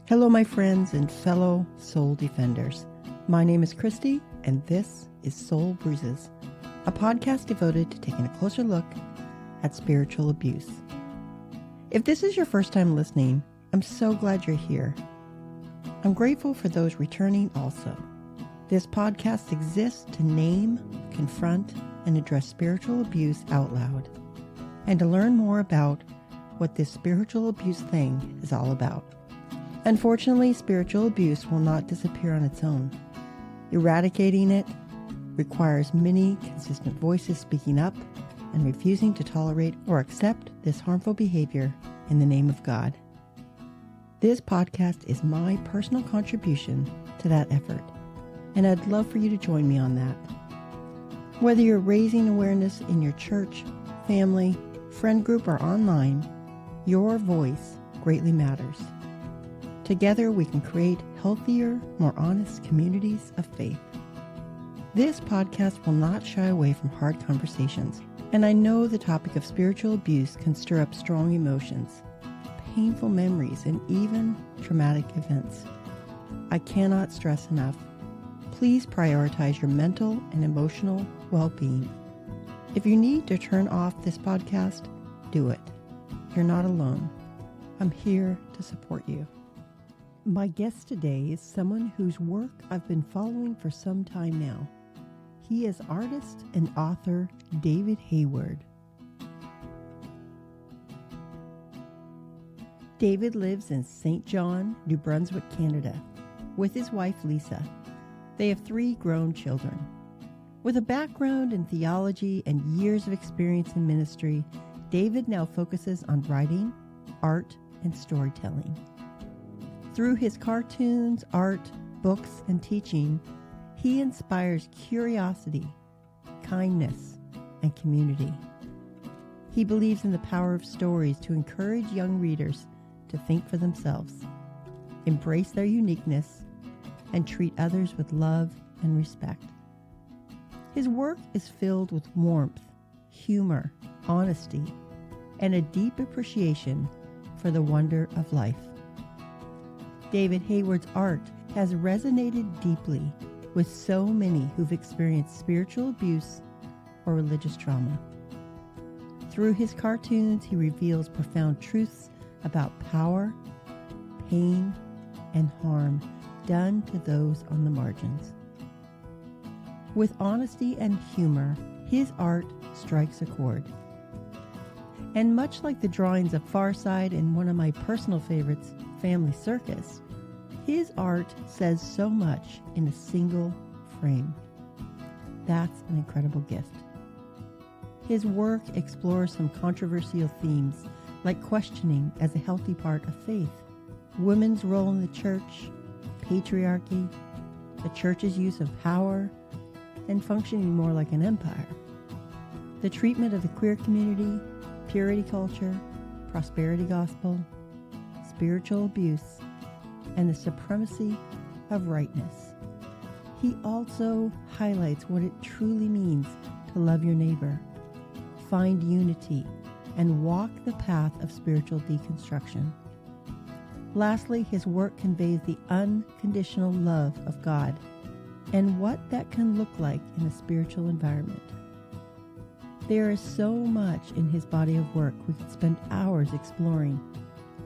Hello, my friends and fellow soul defenders. My name is Christy, and this is Soul Bruises, a podcast devoted to taking a closer look at spiritual abuse. If this is your first time listening, I'm so glad you're here. I'm grateful for those returning also. This podcast exists to name, confront, and address spiritual abuse out loud, and to learn more about what this spiritual abuse thing is all about. Unfortunately, spiritual abuse will not disappear on its own. Eradicating it requires many consistent voices speaking up and refusing to tolerate or accept this harmful behavior in the name of God. This podcast is my personal contribution to that effort, and I'd love for you to join me on that. Whether you're raising awareness in your church, family, friend group, or online, your voice greatly matters. Together, we can create healthier, more honest communities of faith. This podcast will not shy away from hard conversations, and I know the topic of spiritual abuse can stir up strong emotions, painful memories, and even traumatic events. I cannot stress enough. Please prioritize your mental and emotional well-being. If you need to turn off this podcast, do it. You're not alone. I'm here to support you. My guest today is someone whose work I've been following for some time now. He is artist and author David Hayward. David lives in St. John, New Brunswick, Canada, with his wife Lisa. They have 3 grown children. With a background in theology and years of experience in ministry, David now focuses on writing, art, and storytelling. Through his cartoons, art, books, and teaching, he inspires curiosity, kindness, and community. He believes in the power of stories to encourage young readers to think for themselves, embrace their uniqueness, and treat others with love and respect. His work is filled with warmth, humor, honesty, and a deep appreciation for the wonder of life. David Hayward's art has resonated deeply with so many who've experienced spiritual abuse or religious trauma. Through his cartoons, he reveals profound truths about power, pain, and harm done to those on the margins. With honesty and humor, his art strikes a chord. And much like the drawings of Farside and one of my personal favorites, Family Circus, his art says so much in a single frame. That's an incredible gift. His work explores some controversial themes like questioning as a healthy part of faith, women's role in the church, patriarchy, the church's use of power, and functioning more like an empire, the treatment of the queer community, purity culture, prosperity gospel, spiritual abuse, and the supremacy of rightness. He also highlights what it truly means to love your neighbor, find unity, and walk the path of spiritual deconstruction. Lastly, his work conveys the unconditional love of God and what that can look like in a spiritual environment. There is so much in his body of work we could spend hours exploring.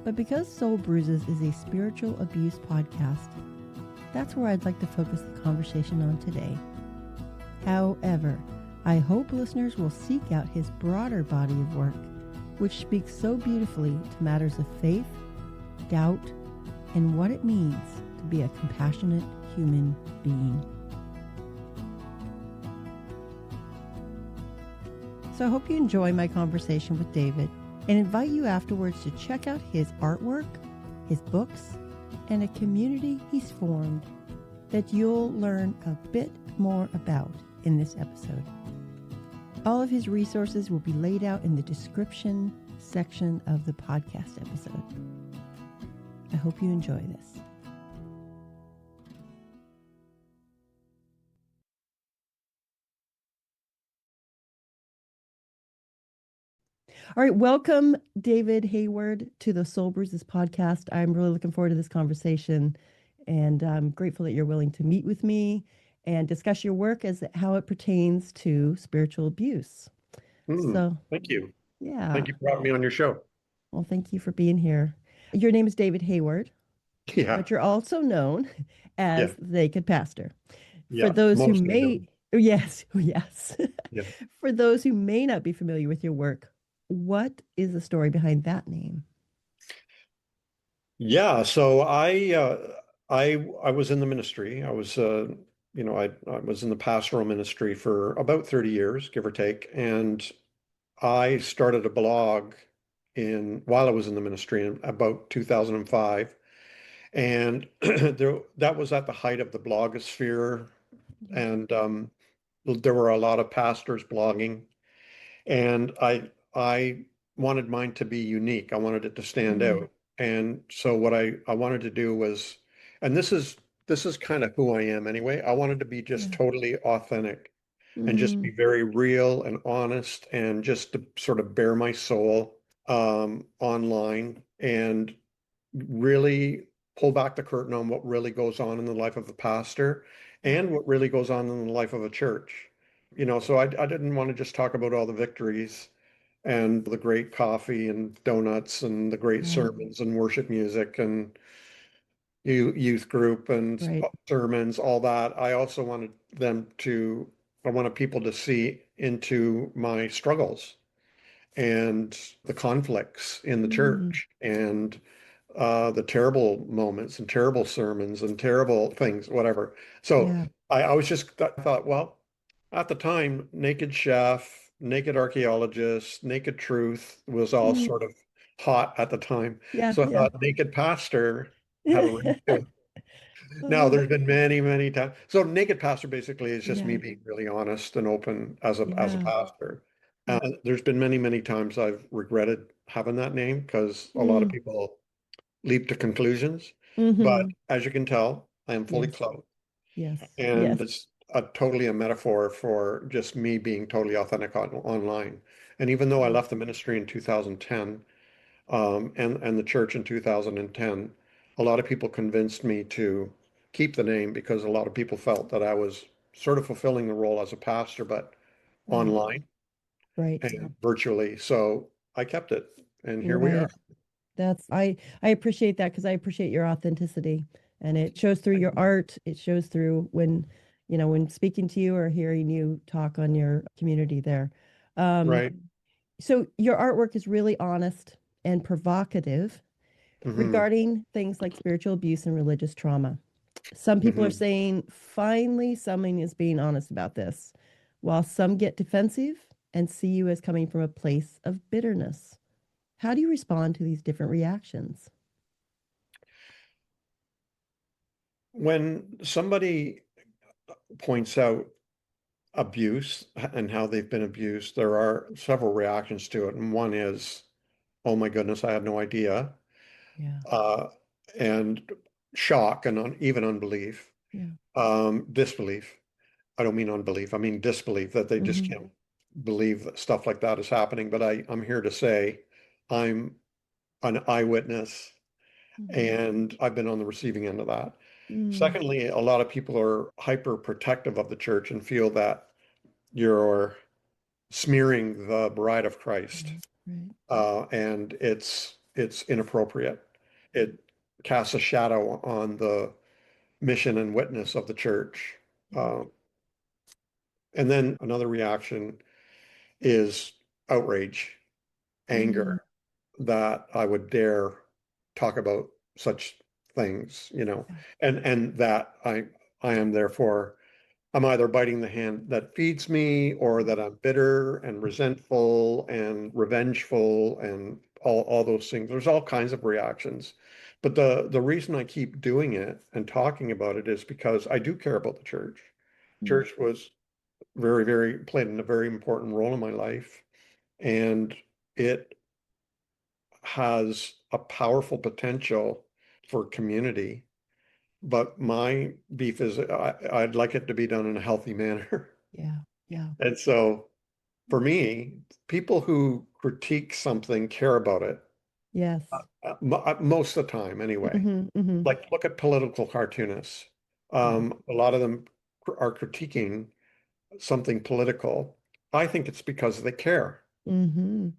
But because Soul Bruises is a spiritual abuse podcast, that's where I'd like to focus the conversation on today. However, I hope listeners will seek out his broader body of work, which speaks so beautifully to matters of faith, doubt, and what it means to be a compassionate human being. So I hope you enjoy my conversation with David, and invite you afterwards to check out his artwork, his books, and a community he's formed that you'll learn a bit more about in this episode. All of his resources will be laid out in the description section of the podcast episode. I hope you enjoy this. All right, welcome, David Hayward, to the Soul Bruises podcast. I'm really looking forward to this conversation, and I'm grateful that you're willing to meet with me and discuss your work as how it pertains to spiritual abuse. So, Thank you. yeah, Thank you for having me on your show. well, thank you for being here. Your name is David Hayward, Yeah, but you're also known yeah, as the Naked Pastor. For yeah. those who Mostly may, known. yes, yes. Yeah. For those who may not be familiar with your work, what is the story behind that name? Yeah, so I was in the ministry. I was in the pastoral ministry for about 30 years, give or take, and I started a blog in while I was in the ministry in about 2005. And that was at the height of the blogosphere, Yeah. and there were a lot of pastors blogging. And I wanted mine to be unique. I wanted it to stand Mm, out. And so what I wanted to do was, and this is kind of who I am anyway. I wanted to be just yeah. totally authentic and just Mm, be very real and honest and just to sort of bare my soul online and really pull back the curtain on what really goes on in the life of a pastor yeah. and what really goes on in the life of a church. So I didn't want to just talk about all the victories and the great coffee and donuts and the great Right. sermons and worship music and youth group and Right. sermons, all that. I also I wanted people to see into my struggles and the conflicts in the Mm, church and the terrible moments and terrible sermons and terrible things, whatever. So yeah. I was just I thought, well, at the time, Naked Chef, Naked Archaeologist, Naked Truth was all Mm, sort of hot at the time. yeah. So I Yeah. thought Naked Pastor had a ring to it. Now, Oh, there's been many, many times. So Naked Pastor basically is just me yeah. being really honest and open as a Yeah. pastor. Yeah. There's been many, many times I've regretted having that name because a lot of Mm, people leap to conclusions. But mm-hmm. as you can tell, I am fully Yes. clothed. Yes. And Yes. it's totally a metaphor for just me being totally authentic online. And even though I Yeah. left the ministry in 2010, and the church in 2010, a lot of people convinced me to keep the name because a lot of people felt that I was sort of fulfilling the role as a pastor, but Right. online Right. and virtually. So I kept it, and here we are. Right. I appreciate that because I appreciate your authenticity, and it shows through your art. It shows through when speaking to you or hearing you talk on your community there. Um, Right. so your artwork is really honest and provocative Hmm. regarding things like spiritual abuse and religious trauma. Some people are Hmm. saying finally someone is being honest about this, while some get defensive and see you as coming from a place of bitterness. How do you respond to these different reactions? When somebody points out abuse and how they've been abused, there are several reactions to it. And one is, oh my goodness, I had no idea. Yeah. Uh, and shock and even unbelief, Yeah. disbelief. I don't mean unbelief, I mean disbelief that they just Mm-hmm. can't believe that stuff like that is happening. But I'm here to say I'm an eyewitness Mm-hmm. and I've been on the receiving end of that. Mm, Secondly, a lot of people are hyper protective of the church and feel that you're smearing the bride of Christ, right. Right. and it's inappropriate. It casts a shadow on the mission and witness of the church. Yeah. Uh, and then another reaction is outrage, Mm, anger that I would dare talk about such things, yeah. and that I am therefore I'm either biting the hand that feeds me or that I'm bitter and resentful and revengeful and all those things. There's all kinds of reactions. But the reason I keep doing it and talking about it is because I do care about the church. Mm, Church was very, very played in a very important role in my life. And it has a powerful potential for community. But my beef is I'd like it to be done in a healthy manner. yeah. Yeah. And so for me, people who critique something care about it, Yes. most of the time anyway. Hmm. Like, look at political cartoonists. Yeah. A lot of them are critiquing something political. I think it's because they care Hmm.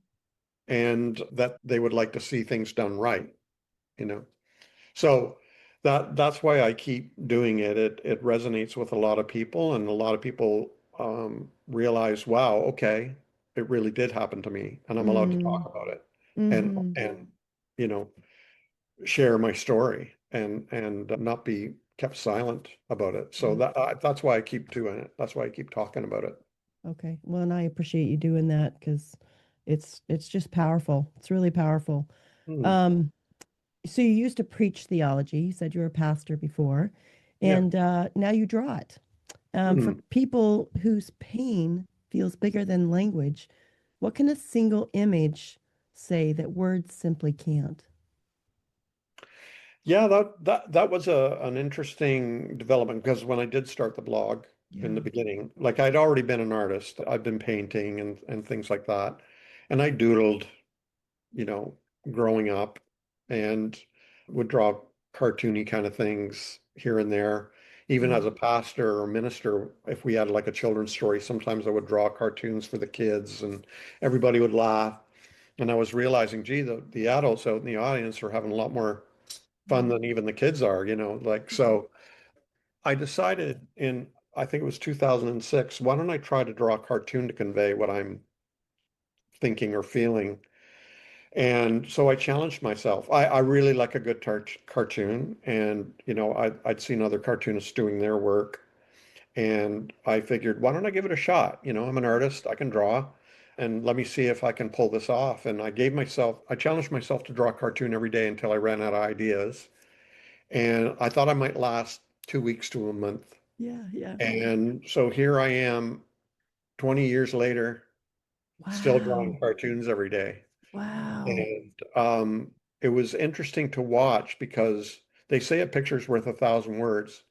and that they would like to see things done right, you know. So that's why I keep doing it. It resonates with a lot of people, and a lot of people realize, wow, okay, it really did happen to me, and I'm allowed to talk Mm. about it and Hmm. and you know share my story and not be kept silent about it. So Yeah. that's why I keep doing it. That's why I keep talking about it. Okay. Well, and I appreciate you doing that because it's just powerful. It's really powerful. Hmm. Um, so you used to preach theology. You said you were a pastor before, Yeah. and now you draw it. For Hmm. people whose pain feels bigger than language, what can a single image say that words simply can't? Yeah, that was an interesting development because when I did start the blog in the Yeah. beginning, like I'd already been an artist. I'd been painting and things like that. And I doodled, you know, growing up and would draw cartoony kind of things here and there. Even Yeah. as a pastor or minister, if we had like a children's story, sometimes I would draw cartoons for the kids and everybody would laugh. And I was realizing, gee, the adults out in the audience are having a lot more fun Yeah. than even the kids are, like Yeah. so I decided I think it was 2006, why don't I try to draw a cartoon to convey what I'm thinking or feeling? And so I challenged myself. I really like a good cartoon, and I'd seen other cartoonists doing their work, and I figured, why don't I give it a shot? I'm an artist, I can draw, and let me see if I can pull this off. And I challenged myself to draw a cartoon every day until I ran out of ideas. And I thought I might last 2 weeks to a month. Yeah. Yeah. And so here I am 20 years later, still drawing Wow. cartoons every day. Wow. And it was interesting to watch because they say a picture's worth 1,000 words.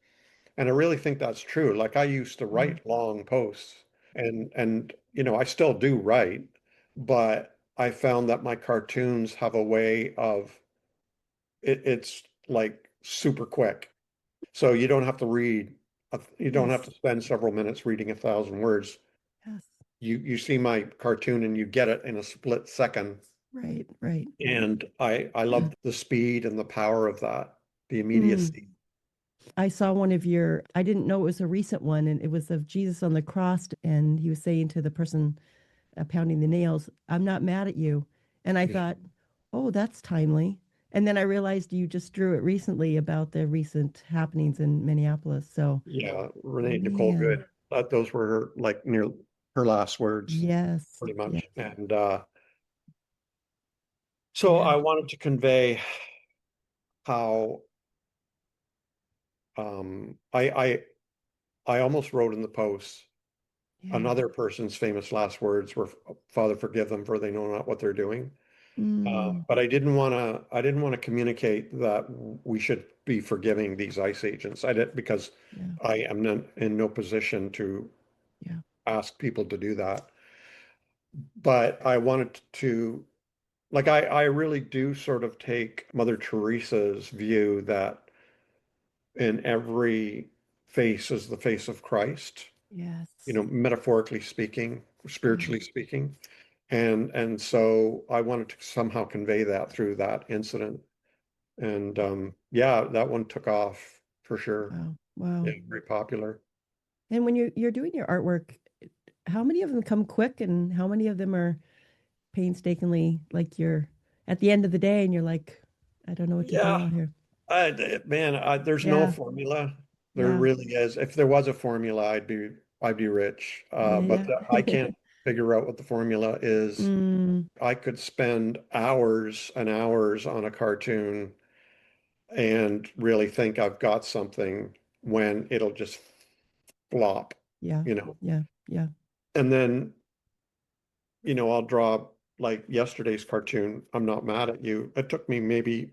And I really think that's true. Like I used to Yeah. write long posts and I still do write, but I found that my cartoons have a way of it's like super quick. So you don't have to you don't have Yes. to spend several minutes reading 1,000 words. Yes. You see my cartoon and you get it in a split second. Right. Right. And I love the speed and the power of that, the Mm. immediacy. I saw one of your, I didn't know it was a recent one, and it was of Jesus on the cross, and he was saying to the person pounding the nails, I'm not mad at you. And I Yeah, thought, oh, that's timely. And then I realized you just drew it recently about the recent happenings in Minneapolis. So, yeah, Renee Nicole man, Good. Those were like near her last words, yes, pretty yes, much. And so yeah, I wanted to convey how I almost wrote in the post yeah. another person's famous last words were, "Father, forgive them, for they know not what they're doing." Mm, But I didn't want to communicate that we should be forgiving these ICE agents. I did because yeah, I am not in no position to yeah, ask people to do that. But I wanted to, like, I really do sort of take Mother Teresa's view that in every face is the face of Christ, yes, metaphorically speaking, yeah, spiritually speaking. And so I wanted to somehow convey that through that incident. And yeah, that one took off for sure. wow, Yeah, wow. very popular. And when you're doing your artwork, how many of them come quick, and how many of them are painstakingly like you're at the end of the day, and you're like, I don't know what to Yeah, draw here. man, there's no Yeah, formula. There yeah, really is. If there was a formula, I'd be rich. But yeah, I yeah. can't figure out what the formula is. Mm, I could spend hours and hours on a cartoon and really think I've got something when it'll just flop, yeah, you know. yeah, yeah, And then, I'll draw like yesterday's cartoon, I'm Not Mad at You. It took me maybe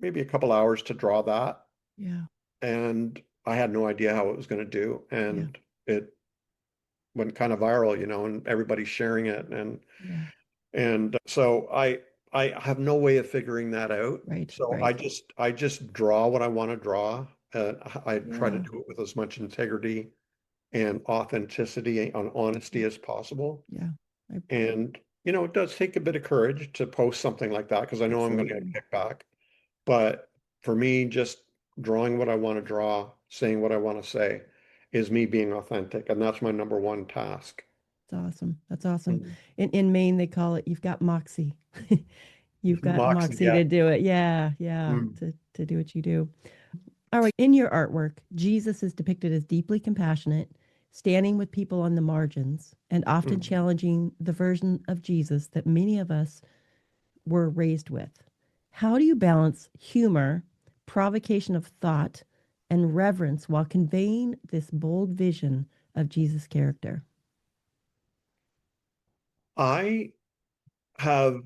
a couple hours to draw that, yeah, and I had no idea how it was going to do. yeah. And it went kind of viral, and everybody's sharing it. Yeah. And so I have no way of figuring that out. Right. So Right. I just draw what I want to draw. I try to Yeah. do it with as much integrity and authenticity and honesty as possible. Yeah. I, And it does take a bit of courage to post something like that because I know I'm going to absolutely. get kickback. But for me, just drawing what I want to draw, saying what I want to say, is me being authentic, and that's my number one task. That's awesome. That's awesome. Mm. In Maine, they call it you've got moxie. You've got Moxie, moxie yeah. to do it. Yeah. Yeah. Mm, To do what you do. All right. In your artwork, Jesus is depicted as deeply compassionate, standing with people on the margins, and often mm. challenging the version of Jesus that many of us were raised with. How do you balance humor, provocation of thought, and reverence while conveying this bold vision of Jesus' character? I have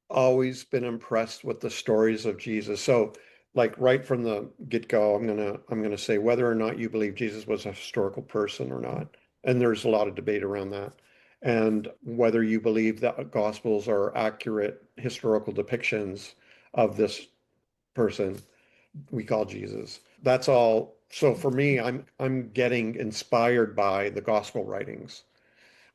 always been impressed with the stories of Jesus. So, like right from the get-go, I'm gonna say whether or not you believe Jesus was a historical person or not. And there's a lot of debate around that. And whether you believe that Gospels are accurate historical depictions of this person we call Jesus. That's all. So for me, I'm getting inspired by the gospel writings,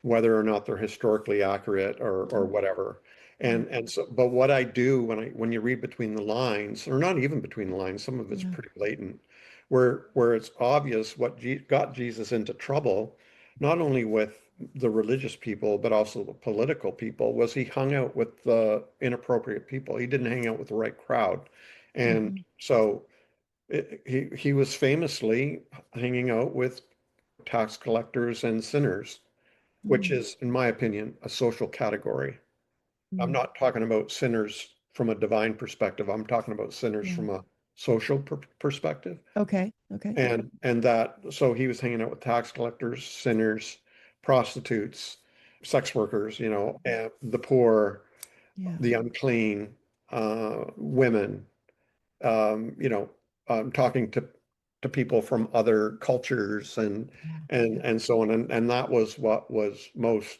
whether or not they're historically accurate or whatever. Yeah. And so, but what I do when you read between the lines, or not even between the lines, some of it's Yeah. pretty blatant, where it's obvious what got Jesus into trouble, not only with the religious people but also the political people, was he hung out with the inappropriate people. He didn't hang out with the right crowd, and Mm-hmm. so he was famously hanging out with tax collectors and sinners, which Mm, is, in my opinion, a social category. I'm mm. not talking about sinners from a divine perspective. I'm talking about sinners Yeah. from a social perspective. Okay. Okay. And that, so he was hanging out with tax collectors, sinners, prostitutes, sex workers, and the poor, Yeah. the unclean, women, you know, talking to people from other cultures and Yeah. and Yeah. and so on. And that was what was most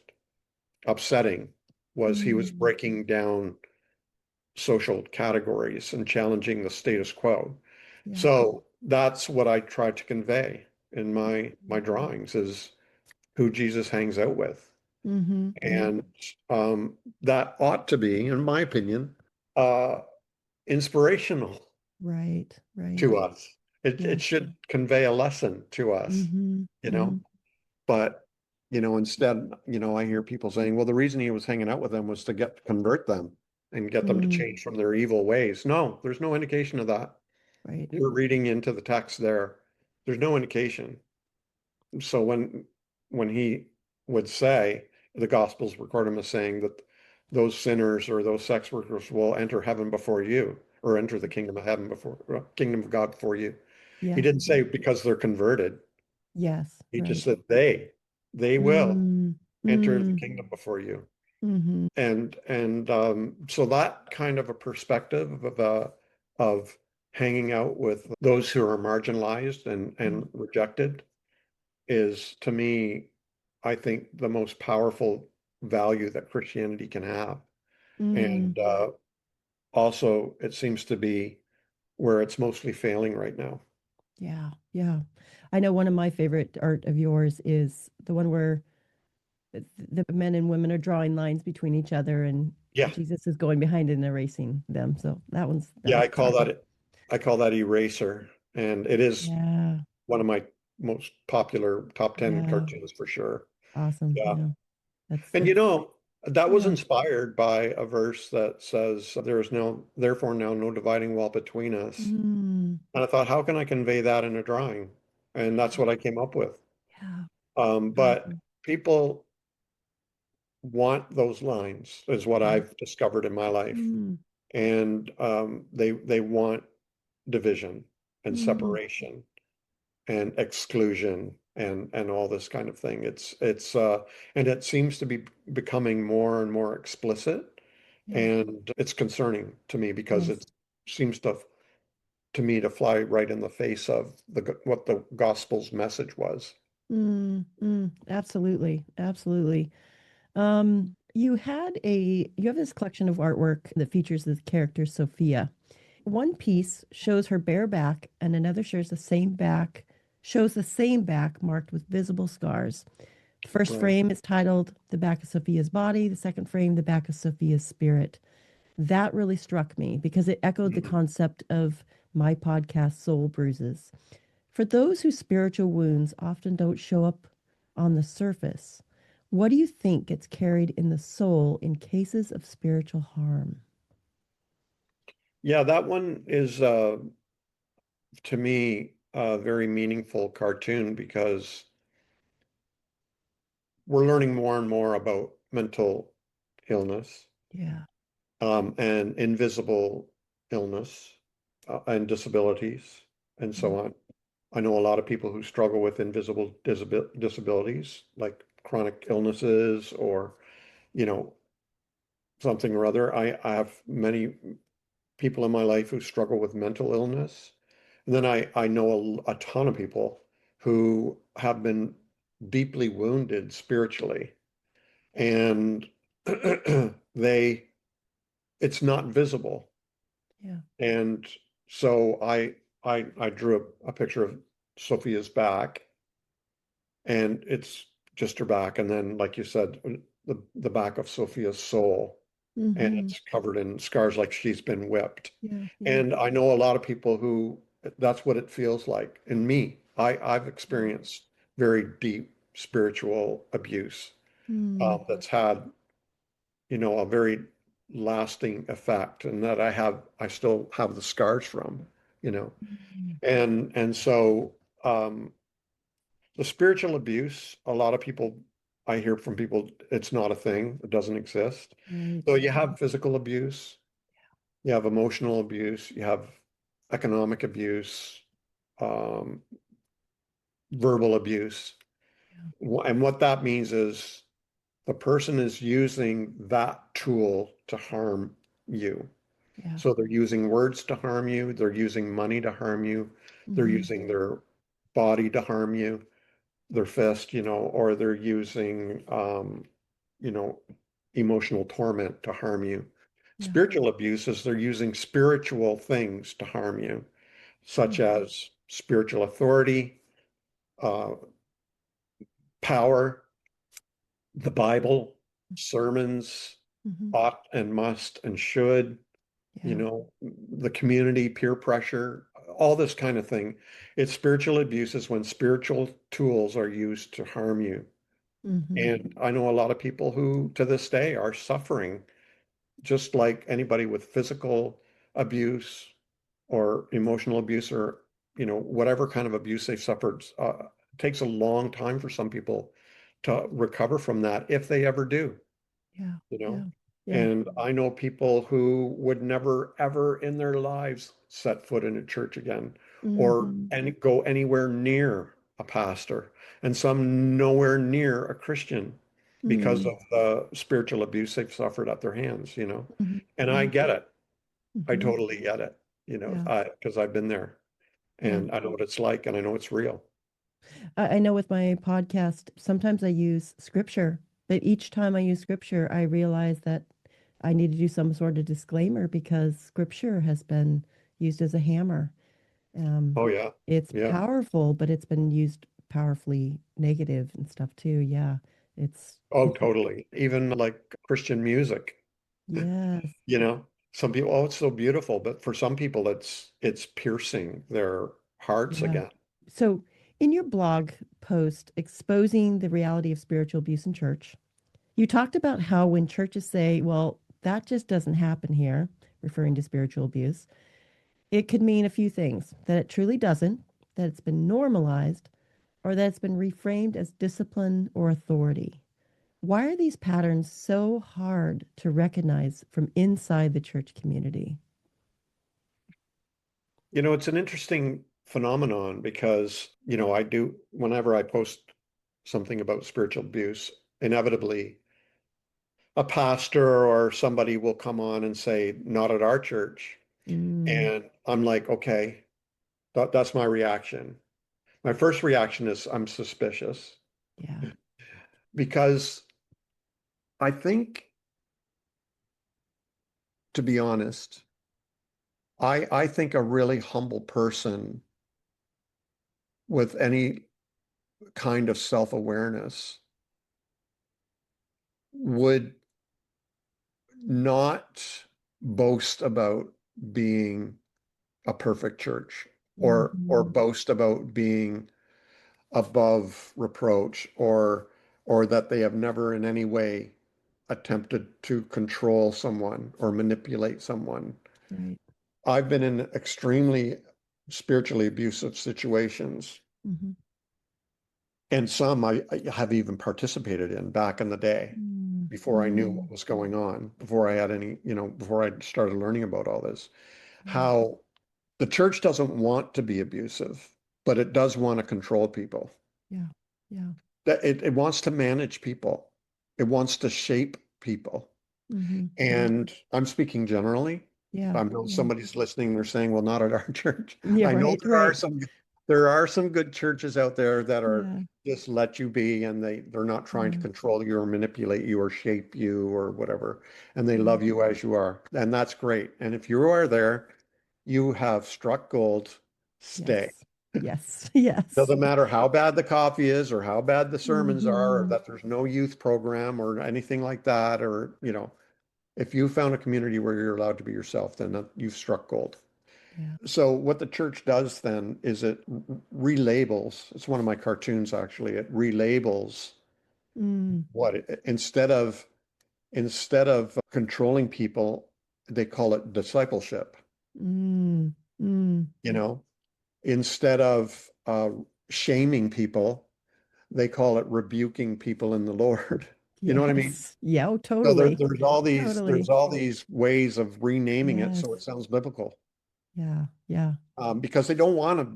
upsetting, was he was Mm, breaking down social categories and challenging the status quo. yeah. So that's what I try to convey in my drawings, is who Jesus hangs out with. Mm-hmm. Mm-hmm. And that ought to be, in my opinion, uh, inspirational Right. to Right. us. It Yeah. should convey a lesson to us, Mm-hmm. you Mm-hmm. know. But instead, I hear people saying, well, the reason he was hanging out with them was to convert them and get them to Mm, change from their evil ways. No, there's no indication of that. right. You're reading into the text there. There's no indication. So when he would say, the Gospels record him as saying that those sinners or those sex workers will enter heaven before you, or enter the kingdom of heaven before kingdom of God before you. He Yeah. didn't Yeah. say because they're converted. Yes. He just Right. said they will Mm, enter the mm, kingdom before you. mm-hmm. And so that kind of a perspective of hanging out with those who are marginalized Yeah. and rejected is, to me, I think, the most powerful value that Christianity can have. Mm, And also, it seems to be where it's mostly failing right now. yeah. Yeah. I know one of my favorite art of yours is the one where the men and women are drawing lines between each other and Yeah, Jesus is going behind and erasing them. So that yeah, one's powerful. I call that Eraser, and it is Yeah. one of my most popular top 10 Yeah. cartoons for sure. Awesome. Yeah. Yeah. And That's that was yeah. inspired by a verse that says, there is therefore now no dividing wall between us. Mm, And I thought, how can I convey that in a drawing? And that's what I came up with. yeah. But Powerful. people want those lines, is what Yeah. I've discovered in my life. Mm, And they want division and mm, separation and exclusion and all this kind of thing. And it seems to be becoming more and more explicit, yeah. and it's concerning to me because Yes. it seems to me to fly right in the face of what the gospel's message was. Absolutely, absolutely. You have this collection of artwork that features the character Sophia. One piece shows her bare back, and another shows the same back marked with visible scars. The first Right. frame is titled "The Back of Sophia's Body." The second frame, "The Back of Sophia's Spirit." That really struck me because it echoed the Mhm. concept of my podcast, Soul Bruises. For those whose spiritual wounds often don't show up on the surface, what do you think gets carried in the soul in cases of spiritual harm? Yeah, that one is to me a very meaningful cartoon because we're learning more and more about mental illness Yeah. and invisible illness and disabilities and so on. I know a lot of people who struggle with invisible disabilities, like chronic illnesses or, you know, something or other. I have many people in my life who struggle with mental illness. And then I know a ton of people who have been deeply wounded spiritually. And they, it's not visible. Yeah. And so I drew a picture of Sophia's back, and it's just her back, and then, like you said, the back of Sophia's soul, and Mm-hmm. it's covered in scars like she's been whipped. Yeah. Yeah. And I know a lot of people who that's what it feels like. And me, I've experienced very deep spiritual abuse Mm-hmm. that's had, a very lasting effect, and that I still have the scars from, you know. And so the spiritual abuse, a lot of people, I hear from people, it's not a thing, it doesn't exist. Right. So you have physical abuse, you have emotional abuse, you have economic abuse, um, verbal abuse. Yeah. And what that means is the person is using that tool to harm you. Yeah. So they're using words to harm you, they're using money to harm you, they're Mm-hmm. using their body to harm you, their fist, or they're using, you know, emotional torment to harm you. Yeah. Spiritual abuse is they're using spiritual things to harm you, such as spiritual authority, uh, power, the Bible, sermons, Mm-hmm. ought and must and should, Yeah. the community, peer pressure, all this kind of thing. It's spiritual abuse is when spiritual tools are used to harm you. Mm-hmm. And I know a lot of people who to this day are suffering, just like anybody with physical abuse or emotional abuse or, whatever kind of abuse they've suffered. It takes a long time for some people to recover from that if they ever do, Yeah. you know. Yeah. Yeah. And I know people who would never, ever in their lives set foot in a church again or Mm-hmm. go anywhere near a pastor, and some nowhere near a Christian because Mm-hmm. of the spiritual abuse they've suffered at their hands, And I Mm-hmm. get it. I Mm-hmm. totally get it, Yeah. because I've been there Yeah. and I know what it's like and I know it's real. I know with my podcast, sometimes I use scripture, but each time I use scripture, I realize that I need to do some sort of disclaimer because scripture has been used as a hammer. Um, Oh yeah. it's Yeah. powerful, but it's been used powerfully negative and stuff too. Yeah. It's, Oh, totally. Even like Christian music. yes. You know, some people, oh, it's so beautiful, but for some people, it's piercing their hearts Yeah. again. So in your blog post exposing the reality of spiritual abuse in church, you talked about how when churches say, well, that just doesn't happen here, referring to spiritual abuse, it could mean a few things that it truly doesn't, that it's been normalized, or that it's been reframed as discipline or authority. Why are these patterns so hard to recognize from inside the church community? It's an interesting phenomenon because, whenever I post something about spiritual abuse, inevitably a pastor or somebody will come on and say, not at our church. Mm, And I'm like, okay, that's my reaction. my first reaction is I'm suspicious Yeah. because I think, to be honest, I think a really humble person with any kind of self-awareness would not boast about being a perfect church or Hmm. boast about being above reproach or that they have never in any way attempted to control someone or manipulate someone. Right. I've been in extremely spiritually abusive situations, Hmm. and some I have even participated in back in the day Mm, before I knew mm, what was going on, before I had any, before I started learning about all this. yeah. How the church doesn't want to be abusive, but it does want to control people. Yeah. Yeah. That it wants to manage people. It wants to shape people. Hmm. And I'm speaking generally. Yeah. I know Yeah. somebody's listening, they're saying, well, not at our church. Yeah. I know Right. Right. there are some good churches out there that are Yeah. just let you be and they're not trying to Yeah. control you or manipulate you or shape you or whatever. And they Right. love you as you are. And that's great. And if you are there, you have struck gold. Stay. Yes. Yes. Yes. Doesn't matter how bad the coffee is or how bad the sermons are, or Hmm. that there's no youth program or anything like that, or, if you found a community where you're allowed to be yourself, then you've struck gold. Yeah. So what the church does then is it relabels, it's one of my cartoons actually, it relabels Mm, instead of controlling people, they call it discipleship, mm, mm. you know, instead of shaming people, they call it rebuking people in the Lord. You know what I mean? Yes. Yeah. Oh, So totally. there's Totally. all these ways of renaming it Yes. so it sounds biblical. Yeah. Yeah. Because they don't want to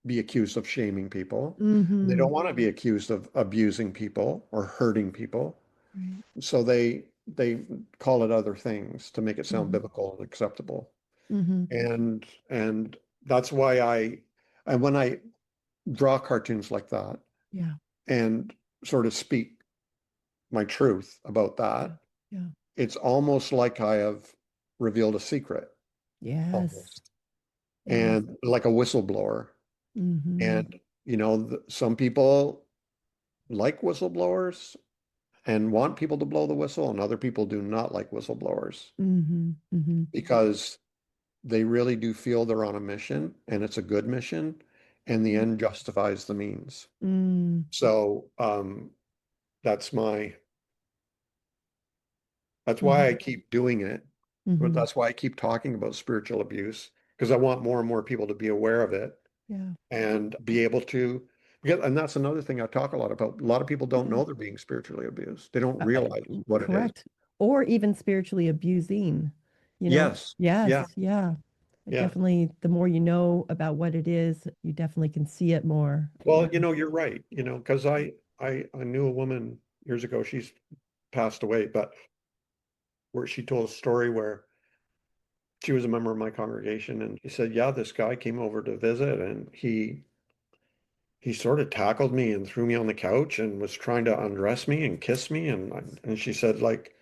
be accused of shaming people. They Hmm. don't want to be accused of abusing people or hurting people. Right. So they call it other things to make it sound Hmm. biblical and acceptable. Hmm. And that's why and when I draw cartoons like that Yeah. and sort of speak my truth about Yeah. that, Yeah. it's almost like I have revealed a secret, Yes. almost, Yes. and like a whistleblower. Hmm. And, some people like whistleblowers and want people to blow the whistle, and other people do not like whistleblowers Hmm. Hmm. because they really do feel they're on a mission and it's a good mission, and the Yeah. end justifies the means. Mm. So that's my that's why I Hmm. keep doing it. But Hmm. that's why I keep talking about spiritual abuse because I want more and more people to be aware of it Yeah. and be able to, and that's another thing I talk a lot about. A lot of people don't Yeah. know they're being spiritually abused. They don't Uh, realize what it is. Correct. Or even spiritually abusing, you know? Yes. Yeah. Yes. Yeah. Yeah. Definitely, the more you know about what it is, you definitely can see it more. Well, Yeah. you're right, because I knew a woman years ago, she's passed away, but where she told a story where she was a member of my congregation and she said, yeah, this guy came over to visit and he sort of tackled me and threw me on the couch and was trying to undress me and kiss me. And she said, like,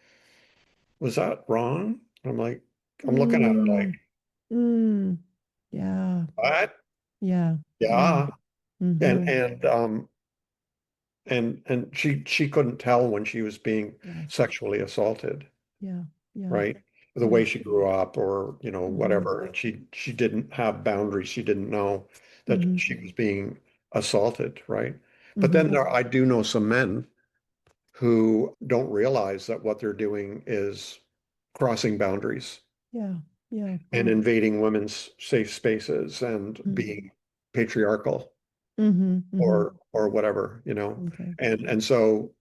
was that wrong? I'm like, I'm looking at her like, Mm, mm, yeah. what? Yeah. Yeah. Yeah. And Mm-hmm. and um and she couldn't tell when she was being Yes. sexually assaulted, Yeah. Yeah. right? The Yeah. way she grew up or, Mm-hmm. whatever. And she didn't have boundaries. She didn't know that Mm-hmm. she was being assaulted, right? But Mm-hmm. then I do know some men who don't realize that what they're doing is crossing boundaries Yeah. Yeah. and invading women's safe spaces and being patriarchal Mm-hmm. Mm-hmm. or whatever, Okay. and so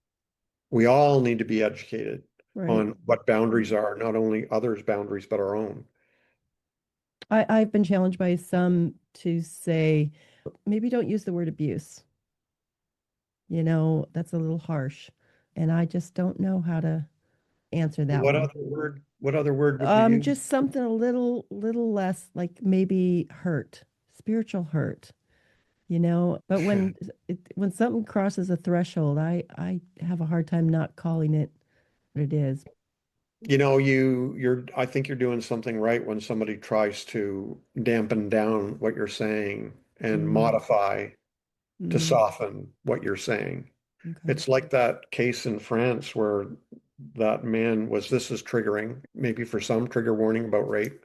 we all need to be educated Right. on what boundaries are, not only others' boundaries, but our own. I've been challenged by some to say, maybe don't use the word abuse. That's a little harsh. And I just don't know how to answer that What one. other word, what other word would you use? Just something a little less like maybe hurt, spiritual hurt. But Yeah. when something crosses a threshold, I have a hard time not calling it what it is. I think you're doing something right when somebody tries to dampen down what you're saying and Mm, modify to mm, soften what you're saying. okay. It's like that case in France where that man was, this is triggering, maybe for some trigger warning about rape,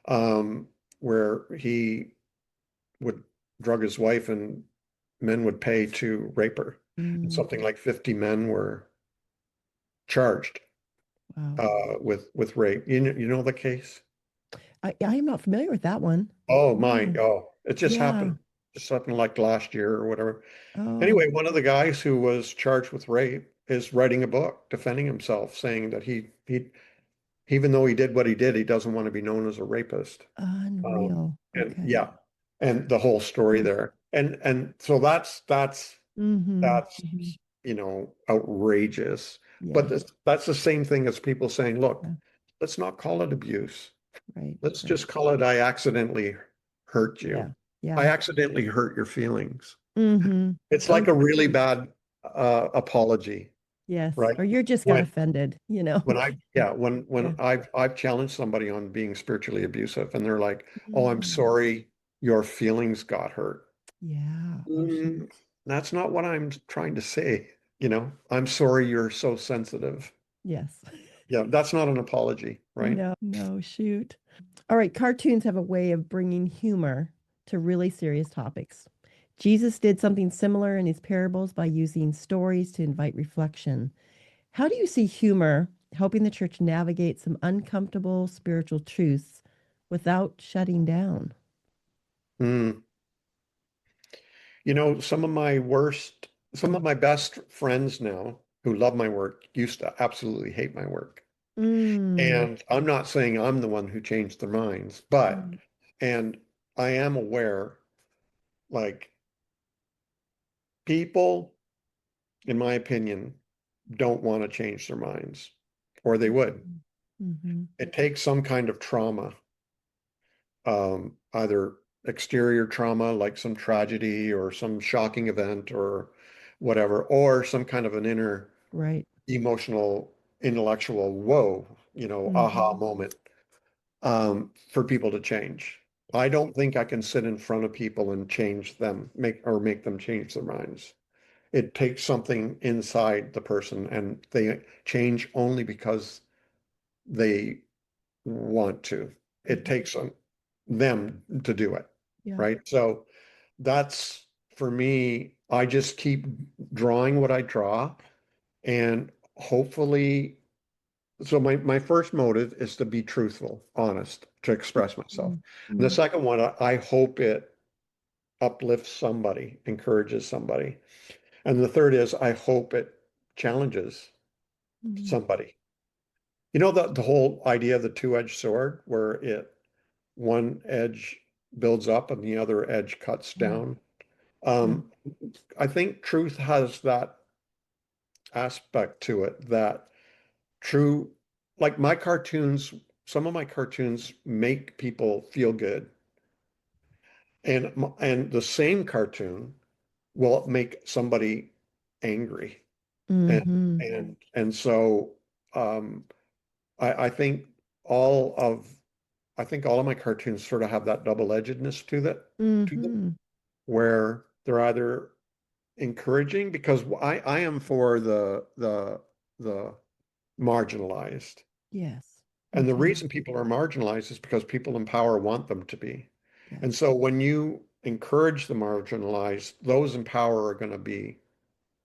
um, where he would drug his wife and men would pay to rape her. And Mm, something like 50 men were charged wow. with rape. You know the case? I am not familiar with that one. Oh my, No. oh, it just Yeah. happened. Just happened like last year or whatever. Oh. Anyway, one of the guys who was charged with rape is writing a book defending himself, saying that he even though he did what he did, he doesn't want to be known as a rapist. Unreal. And Okay. yeah, and the whole story Mm. there. And so Mm-hmm. that's Mm-hmm. outrageous. But Yeah. that's the same thing as people saying, look, Yeah. let's not call it abuse. Right. Let's Right. just call it I accidentally hurt Yeah. you. I Yeah. accidentally hurt your feelings. Mm-hmm. It's Or like a really bad apology, yes. right? Or you're just got When offended. when I yeah, when Yeah. I've challenged somebody on being spiritually abusive and they're like, "Oh, I'm Mm. sorry, your feelings got hurt." Yeah. Oh shoot. Mm, that's not what I'm trying to say. I'm sorry you're so sensitive. Yes. Yeah, that's not an apology, right? No, no, shoot. All right, cartoons have a way of bringing humor to really serious topics. Jesus did something similar in his parables by using stories to invite reflection. How do you see humor helping the church navigate some uncomfortable spiritual truths without shutting down? Mm. Some of my best friends now who love my work used to absolutely hate my work. Mm, And I'm not saying I'm the one who changed their minds, but, right. and I am aware, like, people, in my opinion, don't want to change their minds, or they would. Mm-hmm. It takes some kind of trauma, either exterior trauma, like some tragedy or some shocking event or whatever, or some kind of an inner Right. emotional, intellectual, whoa, Mm-hmm. aha moment, for people to change. I don't think I can sit in front of people and change them, make them change their minds. It takes something inside the person, and they change only because they want to. It Mm-hmm. takes them to do it, Yeah. right? So that's for me, I just keep drawing what I draw, and hopefully, so my first motive is to be truthful, honest, to express myself. And the Mm-hmm. second one, I hope it uplifts somebody, encourages somebody. And the third is I hope it challenges Mm-hmm. somebody. The whole idea of the two-edged sword, where one edge builds up and the other edge cuts Yeah. down. Yeah. Um, I think truth has that aspect to it that true, like some of my cartoons make people feel good. And the same cartoon will make somebody angry. And Mm-hmm. and so um, I think all of I think all of my cartoons sort of have that double-edgedness to them, Mm-hmm. where they're either encouraging because I am for the marginalized. Yes. Me And the too. reason people are marginalized is because people in power want them to be. Yes. And so when you encourage the marginalized, those in power are going to be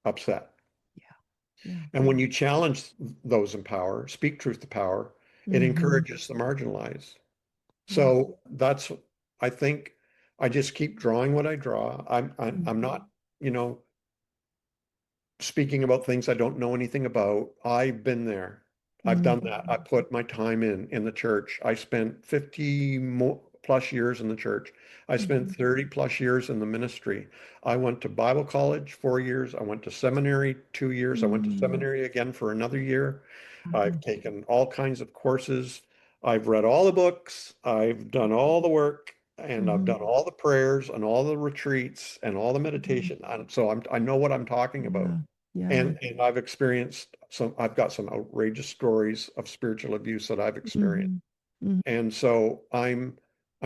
upset. Yeah. Yeah. And when you challenge those in power, speak truth to power, it Mm-hmm. encourages the marginalized. Yes. So I think I just keep drawing what I draw. I'm Mm-hmm. not, you know, speaking about things I don't know anything about. I've been there. I've done that. Mm-hmm. I put my time in the church. I spent 50 more plus years in the church. I spent Mm-hmm. 30 plus years in the ministry. I went to Bible college 4 years. I went to seminary 2 years. I went to Mm-hmm. seminary again for another year. Mm-hmm. I've taken all kinds of courses. I've read all the books. I've done all the work. and I've Hmm. done all the prayers and all the retreats and all the Hmm. meditation. So I know what I'm talking about. Yeah. Yeah. And I've experienced I've got some outrageous stories of spiritual abuse that I've experienced. Hmm. Hmm. And so I'm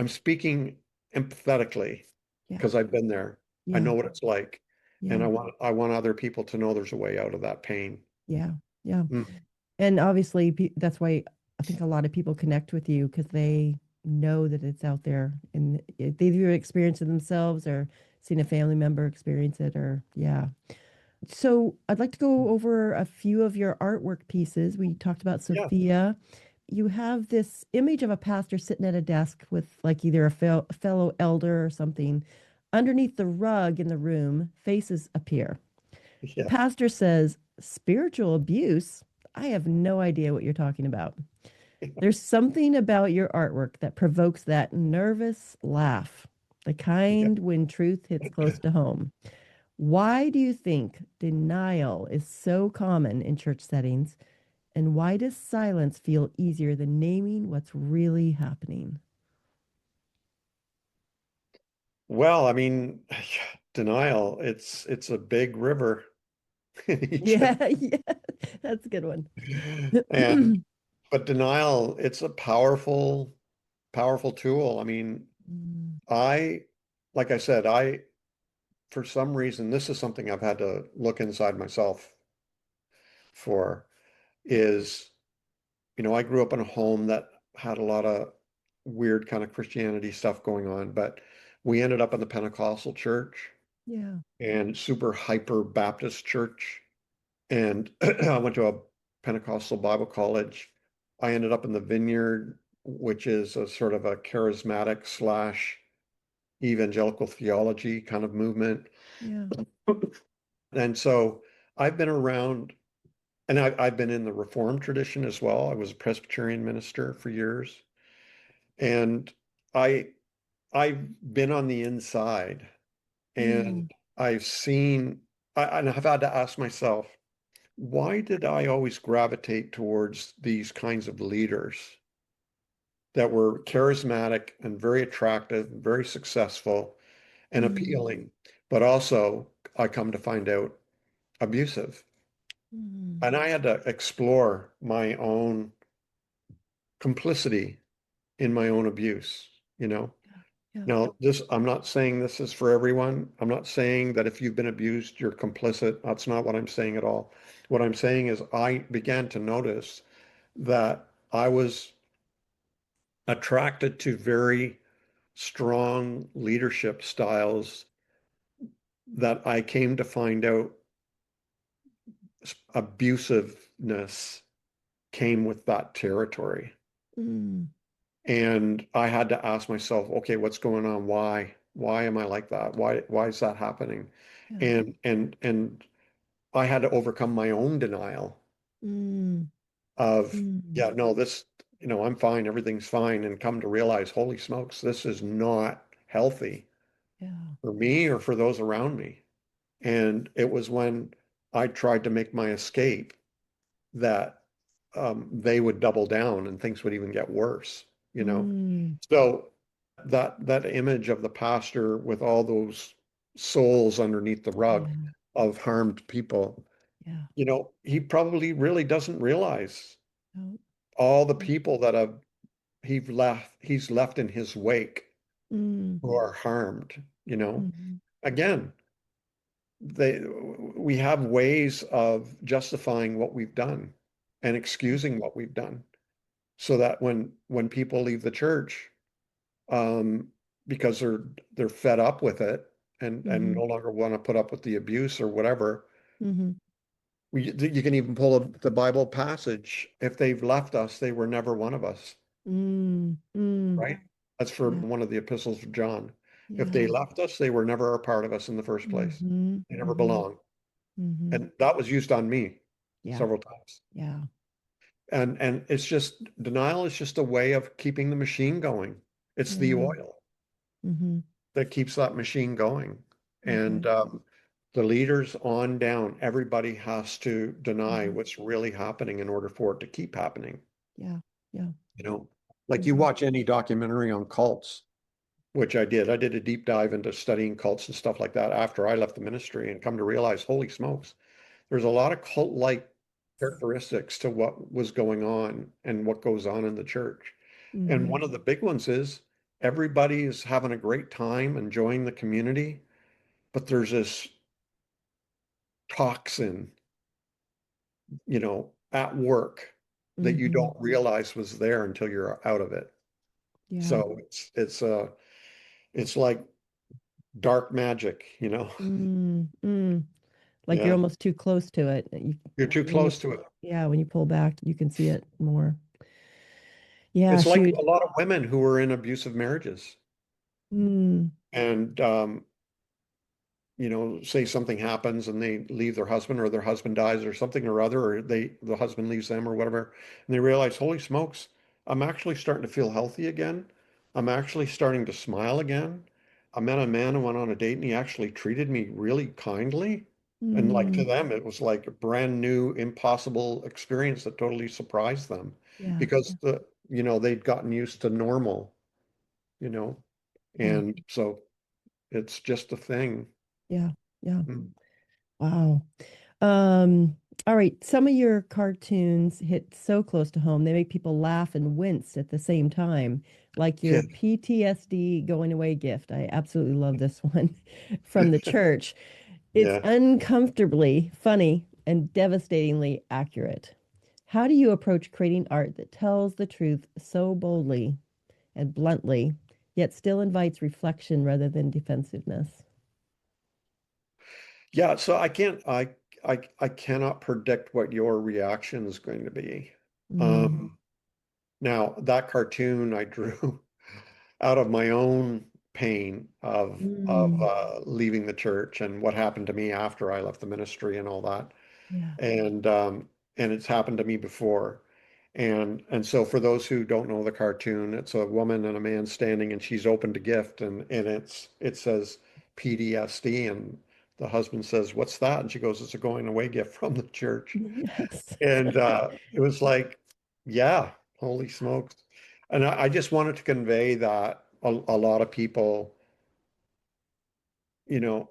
speaking empathetically Yeah. because I've been there. I Yeah. know what it's like. And Yeah. I want other people to know there's a way out of that pain. Yeah. Yeah. Mm. And obviously, that's why I think a lot of people connect with you because they know that it's out there and they've either experienced it themselves or seen a family member experience it, or, yeah. So I'd like to go over a few of your artwork pieces. We talked about Yeah. Sophia. You have this image of a pastor sitting at a desk with like either a fellow elder or something. Underneath the rug in the room, faces appear. The Yeah. pastor says, "Spiritual abuse? I have no idea what you're talking about." There's something about your artwork that provokes that nervous laugh, the Yeah. kind when truth hits close to home. Why do you think denial is so common in church settings? And why does silence feel easier than naming what's really happening? Well, I mean, denial, it's a big river in Egypt. Yeah, yeah, that's a good one. And but denial, it's a powerful tool. I mean, Mm, I like I said, I for some reason this is something I've had to look inside myself for is, I grew up in a home that had a lot of weird kind of Christianity stuff going on, but we ended up in the Pentecostal church yeah, and super hyper Baptist church. And I went to a Pentecostal Bible college. I ended up in the Vineyard, which is a sort of a charismatic slash evangelical theology kind of movement. yeah. And so I've been around, and I've been in the Reformed tradition as well. I was a Presbyterian minister for years. And I I've been on the inside and Mm, and I've had to ask myself, why did I always gravitate towards these kinds of leaders that were charismatic and very attractive, very successful and mm, appealing, but also, I come to find out, abusive? mm. And I had to explore my own complicity in my own abuse, you know? Yeah, yeah. Now, I'm not saying this is for everyone. I'm not saying that if you've been abused, you're complicit. That's not what I'm saying at all. What I'm saying is I began to notice that I was attracted to very strong leadership styles that I came to find out abusiveness came with that territory. Mm, And I had to ask myself, okay, what's going on? Why? Why am I like that? Why is that happening? yeah. And I had to overcome my own denial Mm, of, mm. yeah, no, I'm fine, everything's fine, and come to realize, holy smokes, this is not healthy Yeah. for me or for those around me. And it was when I tried to make my escape that they would double down and things would even get worse, you know? Mm, So that image of the pastor with all those souls underneath the rug yeah, of harmed people, yeah. he probably really doesn't realize No. all the people that he's left in his wake Mm, who are harmed, you know. mhm, Again, they we have ways of justifying what we've done and excusing what we've done so that when people leave the church, um, because they're fed up with it and mhm, no longer want to put up with the abuse or whatever. mhm. You can even pull the Bible passage. If they've left us, they were never one of us, Mm, mm. right? That's for Yeah, one of the epistles of John. If they yeah. left us, they were never a part of us in the first place. Mhm, They never mhm, belonged. mhm. And that was used on me Yeah, several times. yeah, And it's just denial is just a way of keeping the machine going. It's the yeah. oil Mhm. that keeps that machine going. And Okay. the leaders on down, everybody has to deny Mhm. what's really happening in order for it to keep happening. Yeah, yeah. You know, like you Mhm. watch any documentary on cults, which I did. I did a deep dive into studying cults and stuff like that after I left the ministry and come to realize, holy smokes, there's a lot of cult-like characteristics to what was going on and what goes on in the church. And Hmm. one of the big ones is everybody is having a great time enjoying the community, but there's this toxin, at work that you Hmm. don't realize was there until you're out of it. Yeah. So it's like dark magic. Mm. Like you're Yeah. almost too close to it. You're too When you, close to it. yeah, when you pull back, you can see it more. Yeah, It's like shoot. a lot of women who are in abusive marriages Mm. and say something happens and they leave their husband or their husband dies or something or other, or the husband leaves them or whatever, and they realize, holy smokes, I'm actually starting to feel healthy again. I'm actually starting to smile again. I met a man who went on a date and he actually treated me really kindly. And like to Mm. them, it was like a brand new, impossible experience that totally surprised them Yeah. because they'd gotten used to normal, you know, Yeah. and so it's just a thing. Yeah. Yeah. Mm. Wow. Um, all right. Some of your cartoons hit so close to home, they make people laugh and wince at the same time, like Yeah. your PTSD going away gift. I absolutely love this one from the church. It's Yeah. uncomfortably funny and devastatingly accurate. How do you approach creating art that tells the truth so boldly and bluntly, yet still invites reflection rather than defensiveness? Yeah, so I cannot predict what your reaction is going to be. Mm, Um, Now that cartoon I drew out of my own pain of mm, leaving the church and what happened to me after I left the ministry and all that. yeah. And it's happened to me before. And so for those who don't know the cartoon, it's a woman and a man standing and she's opened a gift and it says PTSD and the husband says, "What's that?" And she goes, "It's a going away gift from the church." Yes. And it was like, yeah, holy smokes. And I just wanted to convey that a lot of people, you know,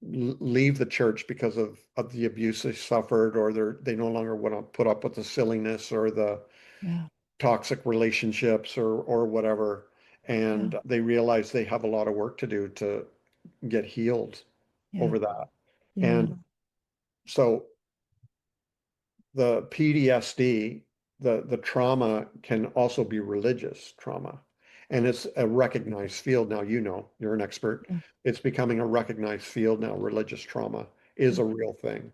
leave the church because of the abuse they suffered, or they no longer want to put up with the silliness or the Yeah. toxic relationships or whatever. Yeah. And they realize they have a lot of work to do to get healed Yeah. over that. Yeah. And so the PTSD, the trauma can also be religious trauma. And it's a recognized field now, you're an expert. Yeah. It's becoming a recognized field now. Religious trauma is Yeah. a real thing.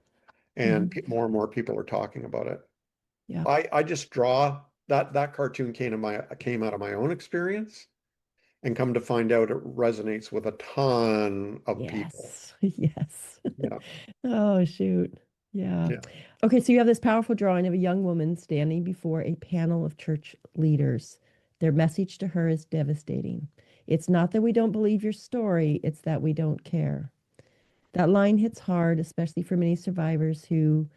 And Hmm. more and more people are talking about it. Yeah. I just draw that cartoon came out of my own experience and come to find out it resonates with a ton of people. Yes. Yes. Yeah. Oh, shoot. Yeah. Yeah. Okay, so you have this powerful drawing of a young woman standing before a panel of church leaders. Their message to her is devastating. It's not that we don't believe your story, it's that we don't care. That line hits hard, especially for many survivors who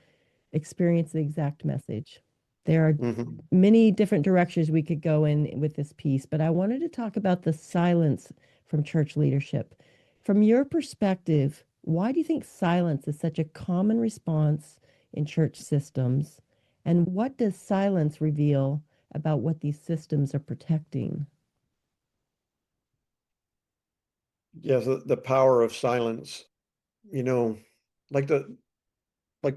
experience the exact message. There are Hmm. many different directions we could go in with this piece, but I wanted to talk about the silence from church leadership. From your perspective, why do you think silence is such a common response in church systems? And what does silence reveal about what these systems are protecting? Yes, the power of silence, you know, like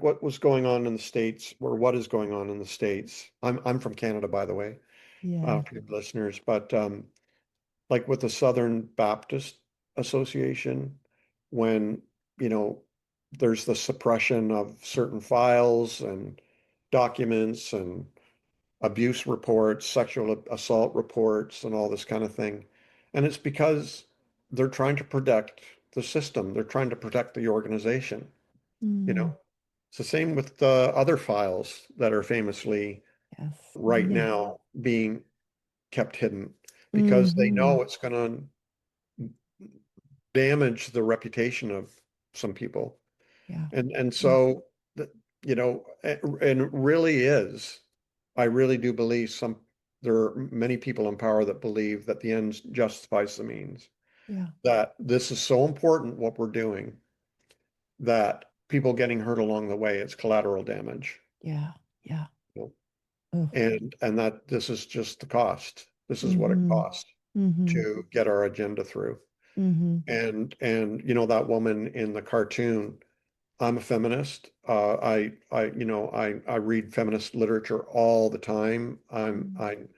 what was going on in the States, or what is going on in the States. I'm from Canada, by the way, Yeah. for your listeners, but like with the Southern Baptist Association, when, you know, there's the suppression of certain files and documents and abuse reports, sexual assault reports, and all this kind of thing. And it's because they're trying to protect the system. They're trying to protect the organization, you Mm, know. It's the same with the other files that are famously yes. right Yeah. now being kept hidden because they Hmm. know it's going to damage the reputation of some people. Yeah. And Yeah. so, and it really is, I really do believe there are many people in power that believe that the end justifies the means, Yeah. that this is so important what we're doing that people getting hurt along the way, it's collateral damage. Yeah. Yeah. You know? Oh. And that this is just the cost. This is what it Mm-hmm. costs Mm-hmm. to get our agenda through. Mm-hmm. And that woman in the cartoon, I'm a feminist. I read feminist literature all the time. I'm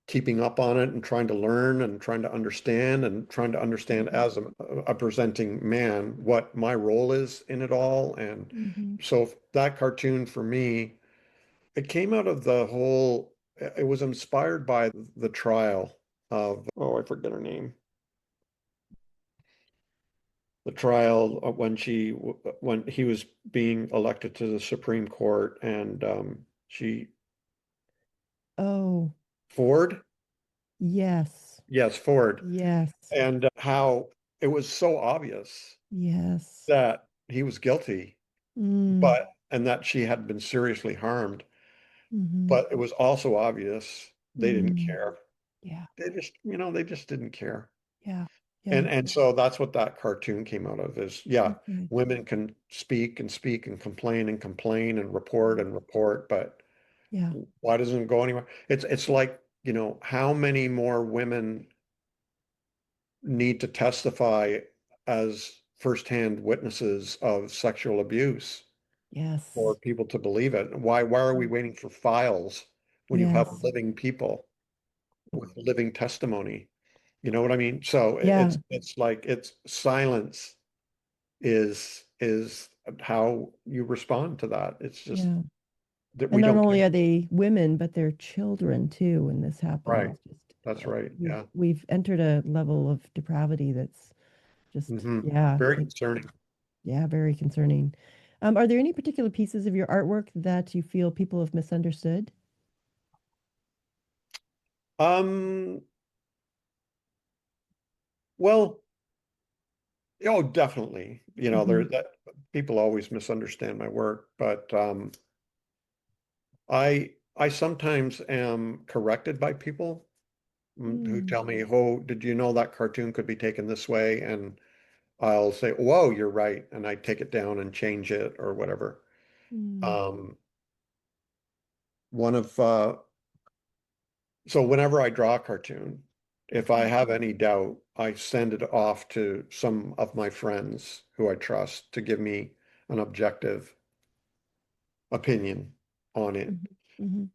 keeping up on it and trying to learn and trying to understand and trying to understand Mm-hmm. as a presenting man what my role is in it all. And Mm-hmm. so that cartoon for me, it came out of the whole, it was inspired by the trial of, oh, I forget her name. The trial of when he was being elected to the Supreme Court and she, Oh, Ford? yes. Yes, Ford. Yes. And how it was so obvious Yes. that he was guilty, Mm. and that she had been seriously harmed. Mm-hmm. But it was also obvious they didn't Mm. care. Yeah. They just didn't care. Yeah. And Yeah. and so that's what that cartoon came out of is, yeah, Okay. women can speak and complain and report, but Yeah. why doesn't it go anywhere? It's like, how many more women need to testify as firsthand witnesses of sexual abuse for Yes. people to believe it? Why are we waiting for files when you have Yes. living people with living testimony? You know what I mean? So Yeah. it's like it's silence is how you respond to that. It's just Yeah. that And we not don't only care. are they women, but they're children too when this Right. happens. Just That's right. we've Yeah. we've entered a level of depravity that's just, Hmm. yeah, Very it's, concerning. yeah, very concerning. Are there any particular pieces of your artwork that you feel people have misunderstood? Um, well, oh, definitely. Hmm. There that people always misunderstand my work, but I sometimes am corrected by people who Mm, tell me, "Oh, did you know that cartoon could be taken this way?" And I'll say, "Whoa, you're right," and I take it down and change it or whatever. mm, Um, one of So whenever I draw a cartoon, if I mhm, have any doubt, I send it off to some of my friends who I trust to give me an objective opinion on it. mhm, mhm,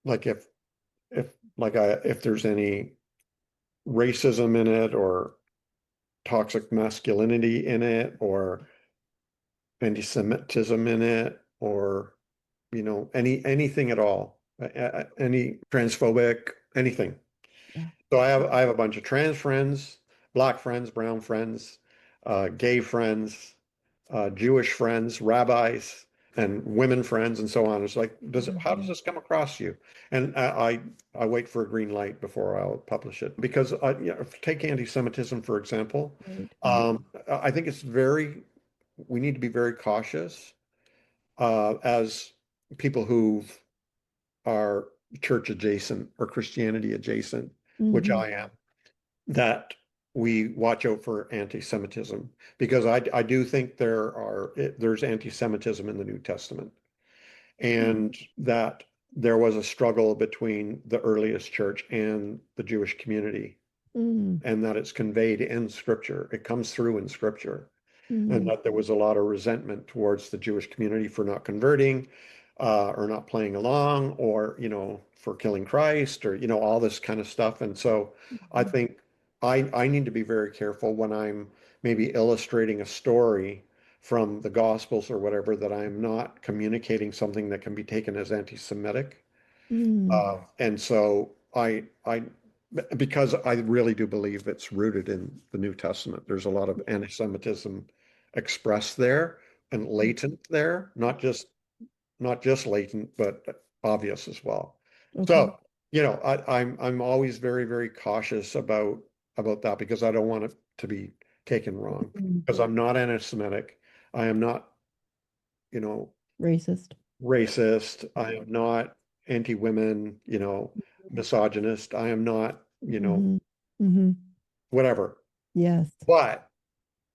Like if there's any racism in it or toxic masculinity in it or anti-Semitism in it or anything at all, any transphobic, anything. yeah. So I have a bunch of trans friends, black friends, brown friends, gay friends, Jewish friends, rabbis, and women friends, and so on. It's like, how does Mhm. this come across you? And I wait for a green light before I'll publish it because take anti-Semitism for example. Right, right. I think we need to be very cautious as people who are church adjacent or Christianity adjacent, which Hmm. I am, that we watch out for anti-Semitism because I do think there's anti-Semitism in the New Testament and that there was a struggle between the earliest church and the Jewish community Mm, and that it's conveyed in Scripture. It comes through in Scripture and mm, that there was a lot of resentment towards the Jewish community for not converting, or not playing along, or for killing Christ, or all this kind of stuff. And so I mhm, think I need to be very careful when I'm maybe illustrating a story from the Gospels or whatever that I'm not communicating something that can be taken as anti-Semitic. mm, And so because I really do believe it's rooted in the New Testament. There's a lot of anti-Semitism expressed there and mm. latent there, not just latent, but obvious as well. Okay. So, I'm always very, very cautious about that because I don't want it to be taken wrong. Mm. Because I'm not anti-Semitic. I am not, you know, Racist. racist. I am not anti-women. misogynist. I am not, Hmm. Hmm. whatever. Yes. But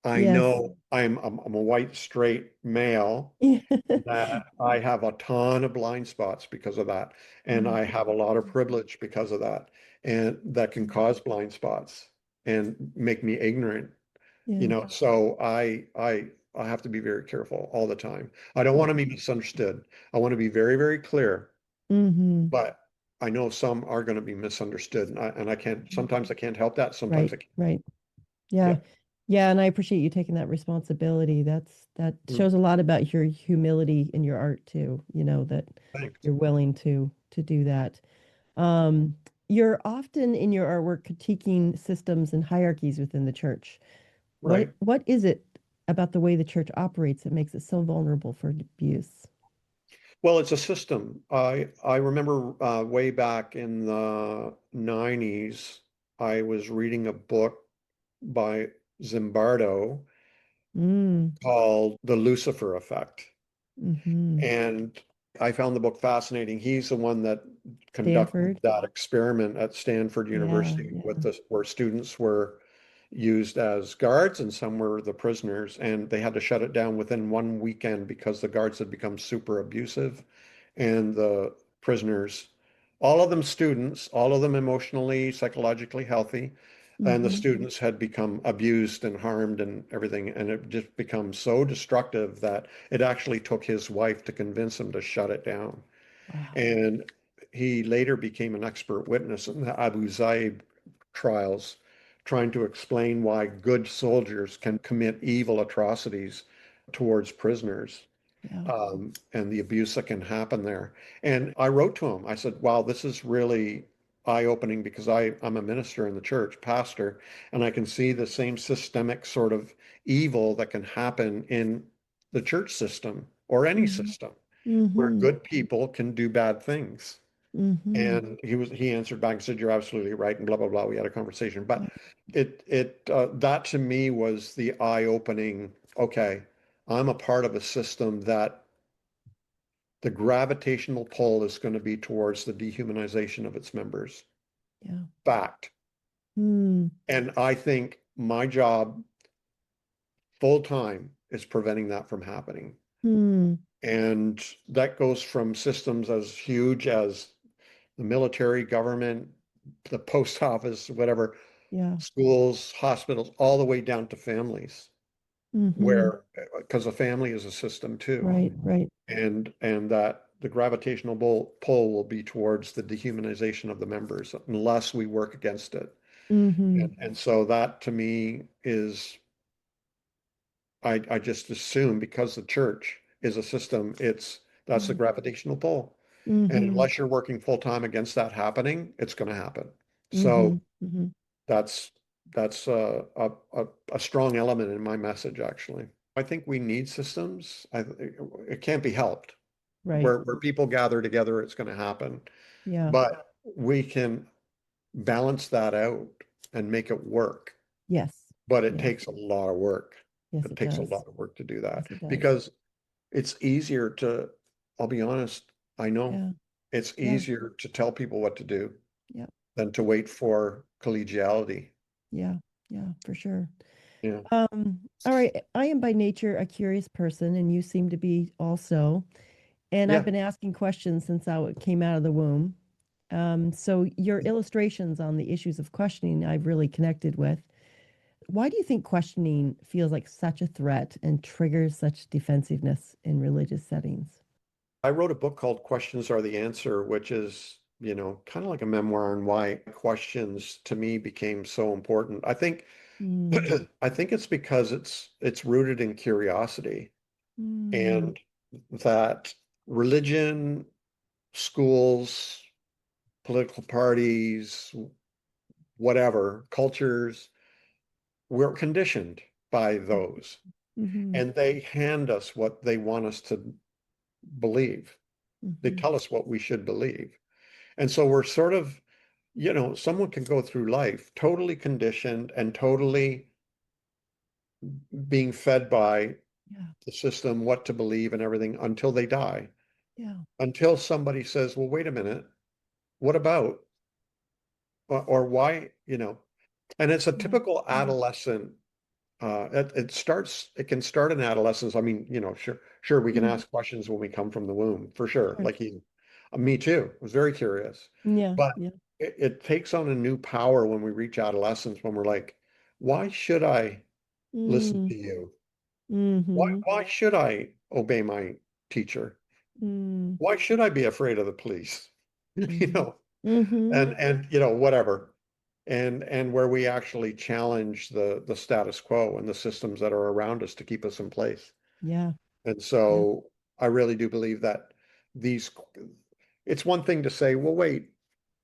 I Yes. know I'm a white straight male that I have a ton of blind spots because of that. And Yeah. I have a lot of privilege because of that. And that can cause blind spots and make me ignorant, Yeah. So I have to be very careful all the time. I don't want to be misunderstood. I want to be very, very clear, Hmm. but I know some are going to be misunderstood. And I can't, sometimes I can't help that. Sometimes Right. I can. Right. Yeah. Yeah. Yeah. And I appreciate you taking that responsibility. That Mm, shows a lot about your humility in your art too, that thanks. you're willing to do that. Um, you're often in your artwork critiquing systems and hierarchies within the church. What Right. what is it about the way the church operates that makes it so vulnerable for abuse? Well, it's a system. I remember way back in the 90s, I was reading a book by Zimbardo Mm, called The Lucifer Effect. mm-hmm. And I found the book fascinating. He's the one that conducted Stanford. that experiment at Stanford Yeah, University with yeah. this, where students were used as guards and some were the prisoners, and they had to shut it down within one weekend because the guards had become super abusive, and the prisoners, all of them students, all of them emotionally, psychologically healthy, and the Mm-hmm. students had become abused and harmed and everything, and it just become so destructive that it actually took his wife to convince him to shut it down. Wow. And he later became an expert witness in the Abu Ghraib trials, trying to explain why good soldiers can commit evil atrocities towards prisoners, Yeah. and the abuse that can happen there. And I wrote to him. I said, wow, this is really eye-opening because I'm a minister in the church, pastor, and I can see the same systemic sort of evil that can happen in the church system or any Mm-hmm. system where Mm-hmm. good people can do bad things. Mm-hmm. And he answered back and said, "You're absolutely right," and blah blah blah. We had a conversation, but Yeah. that to me was the eye-opening. Okay, I'm a part of a system that the gravitational pull is going to be towards the dehumanization of its members. Yeah. Fact. Hmm. And I think my job full time is preventing that from happening. Hmm. And that goes from systems as huge as the military, government, the post office, whatever, Yeah. schools, hospitals, all the way down to families, Mm-hmm. where because a family is a system too, Right. Right. and that the gravitational pull will be towards the dehumanization of the members unless we work against it. Mm-hmm. And so that to me is, I just assume because the church is a system, that's the Yeah. gravitational pull. And Mm-hmm. unless you're working full time against that happening, it's going to happen. Mm-hmm. So Mm-hmm. that's that's a strong element in my message, actually. I think we need systems. It can't be helped. Right. Where people gather together, it's going to happen. Yeah. But we can balance that out and make it work. Yes. But it Yes. takes a lot of work. Yes, It it takes a does. lot of work to do that Yes, it does. because it's easier to, I'll be honest, I know Yeah. it's Yeah. easier to tell people what to do Yeah. than to wait for collegiality. Yeah. Yeah, for sure. Yeah. All right. I am by nature a curious person, and you seem to be also. And I've Yeah. been asking questions since I came out of the womb. So your illustrations on the issues of questioning, I've really connected with. Why do you think questioning feels like such a threat and triggers such defensiveness in religious settings? I wrote a book called Questions Are the Answer, which is, kind of like a memoir on why questions to me became so important. Mm, I think it's because it's rooted in curiosity mm, and that religion, schools, political parties, whatever, cultures, we're conditioned by those. mm-hmm, And they hand us what they want us to believe. They mm-hmm. tell us what we should believe. And so we're sort of, someone can go through life totally conditioned and totally being fed by Yeah, the system, what to believe and everything until they die. yeah, Until somebody says, well, wait a minute, what about? or why, and it's a Yeah. typical Yeah. adolescent. It can start in adolescence. I mean, sure, we can Mm, ask questions when we come from the womb, for sure. sure. Me too. I was very curious, Yeah. but Yeah. it takes on a new power when we reach adolescence, when we're like, why should I listen Mm, to you? mm-hmm. Why should I obey my teacher? Mm, Why should I be afraid of the police? You mm-hmm. know, Mm-hmm. and whatever. And where we actually challenge the status quo and the systems that are around us to keep us in place. Yeah. And Yeah. so I really do believe that these, it's one thing to say, well, wait,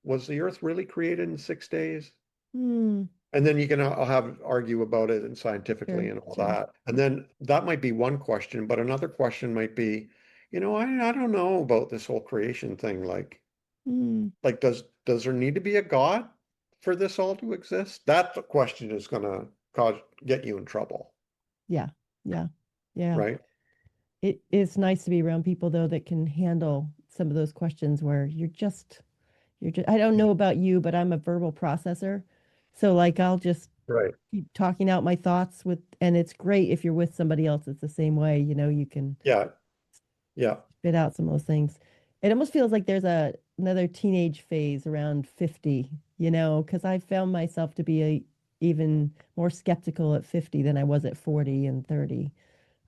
was the earth really created in 6 days? Mm, And then you can have argue about it and scientifically sure. and all Sure. that. And then that might be one question, but another question might be, I don't know about this whole creation thing. Mm, Does there need to be a God for this all to exist? That question is going to get you in trouble, yeah. Yeah. Yeah. right? It is nice to be around people though that can handle some of those questions where you're just I don't know about you, but I'm a verbal processor. So like I'll just Right. keep talking out my thoughts with, and it's great if you're with somebody else it's the same way, you can Yeah. Yeah. spit out some of those things. It almost feels like there's another teenage phase around 50, because I found myself to be even more skeptical at 50 than I was at 40 and 30.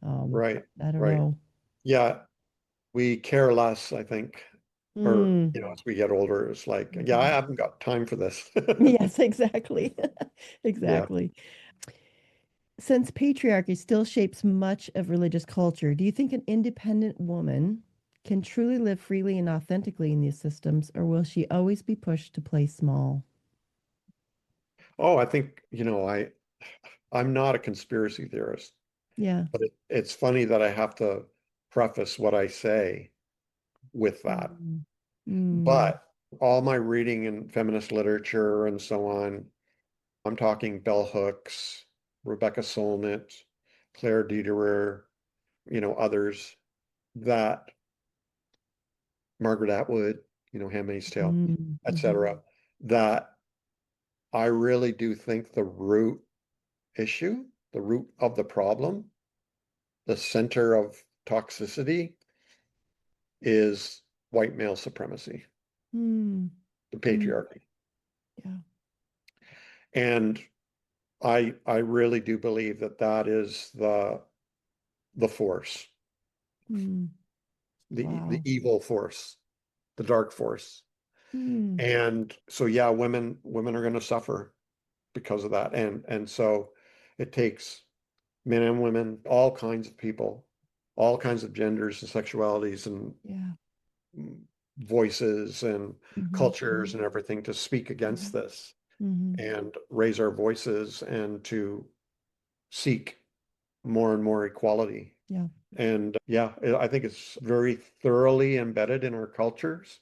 Um, Right. I don't Right. know. Yeah. We care less, I think, or, Mm. as we get older, it's like, yeah, I Mhm. haven't got time for this. Yes, exactly. Yeah. Exactly. Since patriarchy still shapes much of religious culture, do you think an independent woman can truly live freely and authentically in these systems, or will she always be pushed to play small? Oh, I think, I'm not a conspiracy theorist, Yeah. but it's funny that I have to preface what I say with that. Mm. Mm. But all my reading in feminist literature and so on, I'm talking bell hooks, Rebecca Solnit, Claire Dederer, others, that Margaret Atwood, Handmaid's Tale, Mm. Mhm. etc., that I really do think the root issue, the root of the problem, the center of toxicity is white male supremacy, Mm. the Mm. patriarchy. Yeah. And I really do believe that that is the force, Mm. the Wow. evil force, the dark force. Mm. And so yeah, women are going to suffer because of that. And so it takes men and women, all kinds of people, all kinds of genders and sexualities and Yeah. voices and Mhm. cultures and everything to speak against Mhm. this Mhm. and raise our voices and to seek more and more equality. Yeah. And yeah, I think it's very thoroughly embedded in our cultures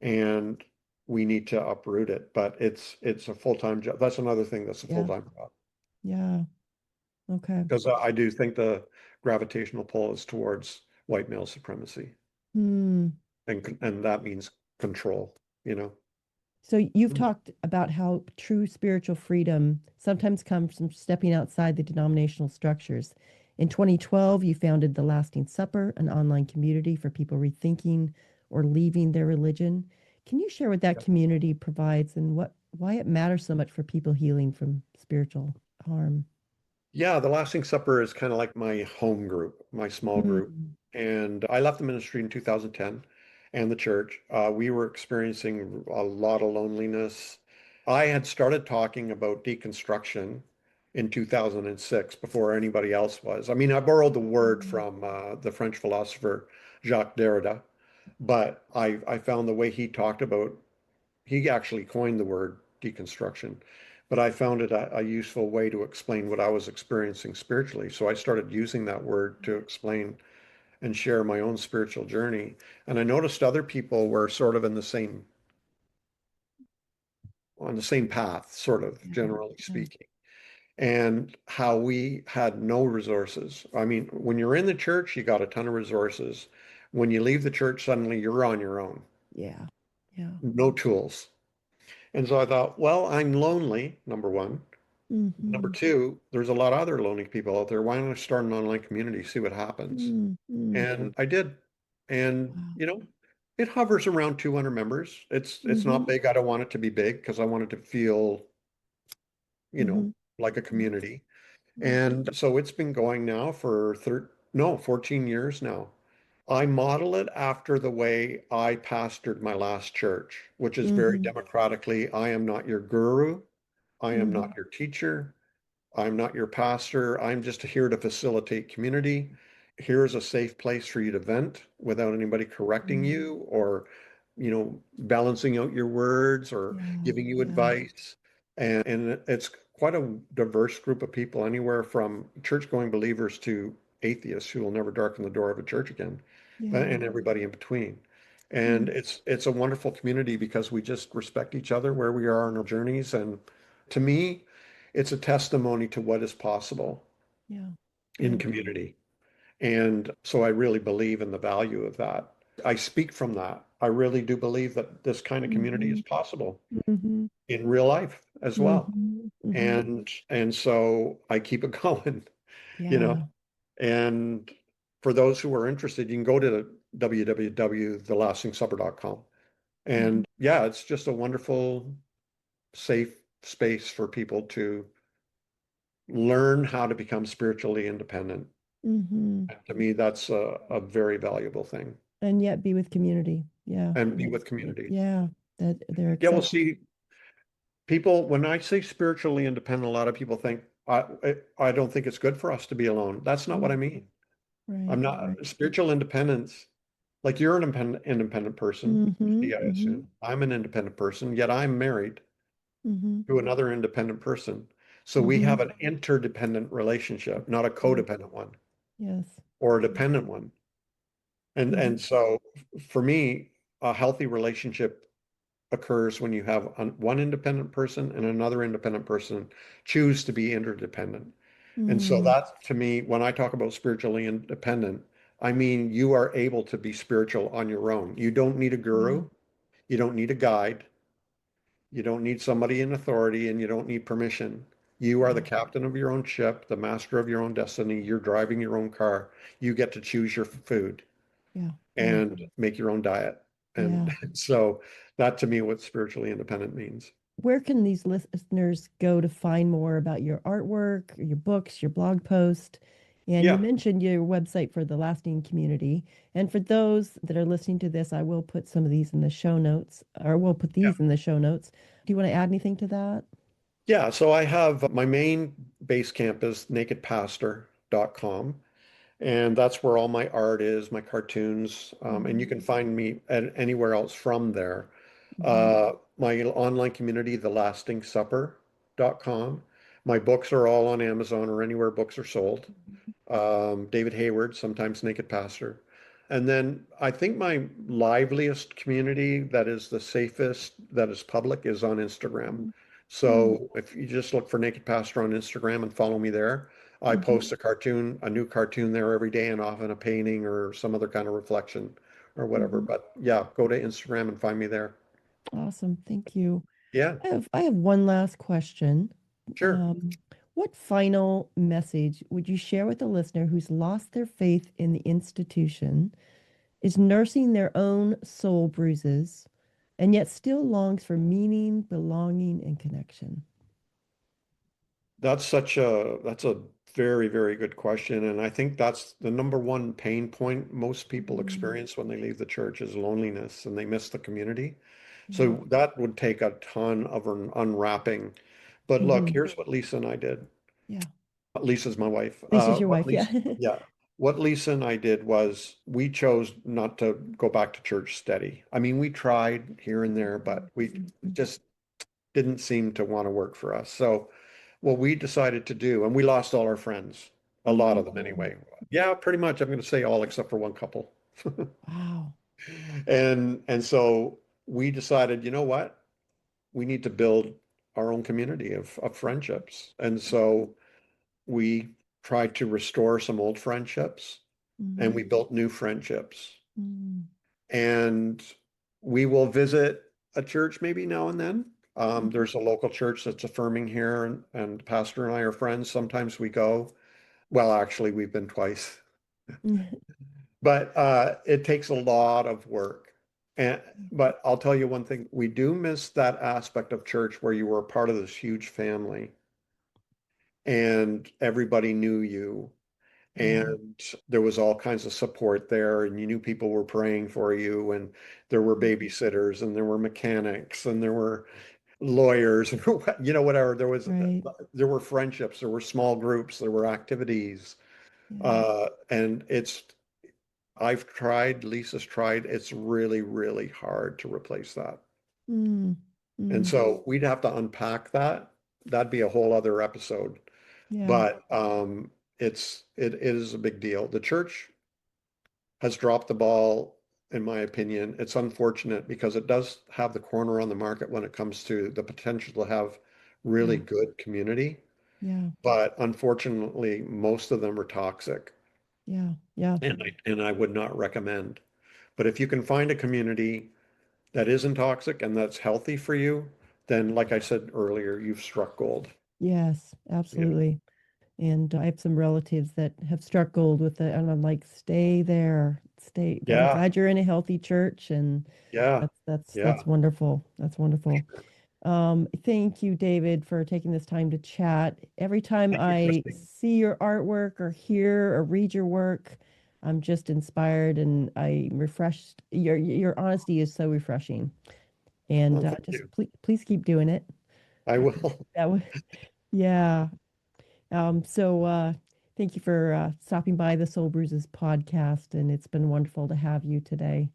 and we need to uproot it. But it's a full-time job. That's another thing that's a Yeah. full-time job. Yeah. Okay. Because I do think the gravitational pull is towards white male supremacy. Hmm. And that means control, you know. So you've talked about how true spiritual freedom sometimes comes from stepping outside the denominational structures. In 2012, you founded The Lasting Supper, an online community for people rethinking or leaving their religion. Can you share what that community provides and why it matters so much for people healing from spiritual harm? Yeah, the Lasting Supper is kind of like my home group, my small group. Mm. And I left the ministry in 2010 and the church. We were experiencing a lot of loneliness. I had started talking about deconstruction in 2006 before anybody else was. I mean, I borrowed the word Mm. from the French philosopher Jacques Derrida, but I found the way he talked about he actually coined the word deconstruction, but I found it a useful way to explain what I was experiencing spiritually. So I started using that word to explain and share my own spiritual journey. And I noticed other people were sort of on the same path, sort of, Yeah. generally Yeah. speaking, and how we had no resources. I mean, when you're in the church, you got a ton of resources. When you leave the church, suddenly you're on your own, Yeah. Yeah. no tools. And so I thought, well, I'm lonely, number one. Number Mm-hmm. two, there's a lot of other lonely people out there. Why don't I start an online community, see what happens? Mm-hmm. And I did. And, Wow. it hovers around 200 members. It's Mm-hmm. not big. I don't want it to be big because I want it to feel, you know, Mm-hmm. like a community. Yeah. And so it's been going now for 14 years now. I model it after the way I pastored my last church, which is very Mm-hmm. democratically, I am not your guru. I am Mm-hmm. not your teacher. I'm not your pastor. I'm just here to facilitate community. Here's a safe place for you to vent without anybody correcting Mm. you or, balancing out your words or Yeah. giving you Yeah. advice. And it's quite a diverse group of people, anywhere from church-going believers to atheists who will never darken the door of a church again, Yeah. and everybody in between. And Mm. it's a wonderful community because we just respect each other where we are on our journeys. And to me, it's a testimony to what is possible Yeah. I in agree. community. And so I really believe in the value of that. I speak from that. I really do believe that this kind of community Mm-hmm. is possible Mm-hmm. in real life as well. Mm-hmm. Mm-hmm. And so I keep it going, you know. Yeah. And for those who are interested, you can go to www.thelasting supper.com. Mm-hmm. And yeah, it's just a wonderful, safe space for people to learn how to become spiritually independent. Mm-hmm. And to me, that's a very valuable thing. And yet be with community. Yeah. And be That's with community. yeah. That they're Yeah, well, accepted. see, people, when I say spiritually independent, a lot of people think, I don't think it's good for us to be alone. That's not what I Mm. mean. Right. I'm not Right. spiritual independence. Like you're an independent person, Mm-hmm. Christy, I Mm-hmm. assume. I'm an independent person, yet I'm married Mm-hmm. to another independent person. So we Mm-hmm. have an interdependent relationship, not a Right. codependent one Yes. or a dependent one. And Mm-hmm. so for me, a healthy relationship occurs when you have one independent person and another independent person choose to be interdependent. And so Mm. that to me, when I talk about spiritually independent, I mean you are able to be spiritual on your own. You don't need a Yeah. guru, you don't need a guide, you don't need somebody in authority, and you don't need permission. You are the Yeah. captain of your own ship, the master of your own destiny. You're driving your own car. You get to choose your food Yeah. Yeah. and make your own diet. And Yeah. so that to me what spiritually independent means. Where can these listeners go to find more about your artwork, your books, your blog post? And you Yeah, mentioned your website for the lasting community. And for those that are listening to this, I will put some of these in the show notes, or we'll put yeah. these in the show notes. Do you want to add anything to that? Yeah, so I have my main base camp is nakedpastor.com, and that's where all my art is, my cartoons, and you Mm-hmm. can find me anywhere else from there. Mm-hmm. My online community, thelasting supper.com. My books are all on Amazon or anywhere books are sold. David Hayward, sometimes Naked Pastor. And then I think my liveliest community that is the safest, that is public, is on Instagram. So if you just look for Naked Pastor on Instagram and follow me there, I Mm-hmm. post a new cartoon there every day, and often a painting or some other kind of reflection or whatever. Mm-hmm. But yeah, go to Instagram and find me there. Awesome. Thank you. Yeah, I have one last question. sure. Um, what final message would you share with a listener who's lost their faith in the institution, is nursing their own soul bruises, and yet still longs for meaning, belonging, and connection? That's a very, very good question. And I think that's the number one pain point most people Mm, experience when they leave the church is loneliness and they miss the community. yeah. So that would take a ton of unwrapping. But look, Hmm. here's what Lisa and I did. Yeah. Lisa's my wife. Lisa's your wife. Yeah. Yeah, what Lisa and I did was we chose not to go back to church steady. I mean, we tried here and there, but we Mhm. just didn't seem to want to work for us. So what we decided to do, and we lost all our friends, a Oh, lot of them no. anyway. Yeah, pretty much. I'm going to say all except for one couple. Wow. And so we decided, you know what? We need to build our own community of friendships. And so we tried to restore some old friendships and Hmm. we built new friendships. Hmm. And we will visit a church maybe now and then. There's a local church that's affirming here, and the pastor and I are friends. Sometimes we go. Well, actually, we've been twice. But it takes a lot of work. And but I'll tell you one thing, we do miss that aspect of church where you were a part of this huge family and everybody knew you Yeah. and there was all kinds of support there and you knew people were praying for you and there were babysitters and there were mechanics and there were lawyers and whatever. Right. There were friendships, there were small groups, there were activities. Yeah. And I've tried, Lisa's tried. It's really, really hard to replace that. Mm. And Mm. so we'd have to unpack that. That'd be a whole other episode. Yeah. But it is a big deal. The church has dropped the ball, in my opinion. It's unfortunate because it does have the corner on the market when it comes to the potential to have really Yeah. good community. Yeah. But unfortunately, most of them are toxic, Yeah. Yeah. and I would not recommend. But if you can find a community that isn't toxic and that's healthy for you, then like I said earlier, you've struck gold. Yes, You know? absolutely. And I have some relatives that have struck gold with it, and I'm like, stay there, stay. I'm Yeah, glad you're in a healthy church, and yeah, yeah. that's wonderful. That's wonderful. Thank you, David, for taking this time to chat. Every time Thank you, I Christine. see your artwork or hear or read your work, I'm just inspired and I'm refreshed. Your honesty is so refreshing, and Well, thank just you. please keep doing it. I will. That would, yeah. Thank you for stopping by the Soul Bruises podcast, and it's been wonderful to have you today.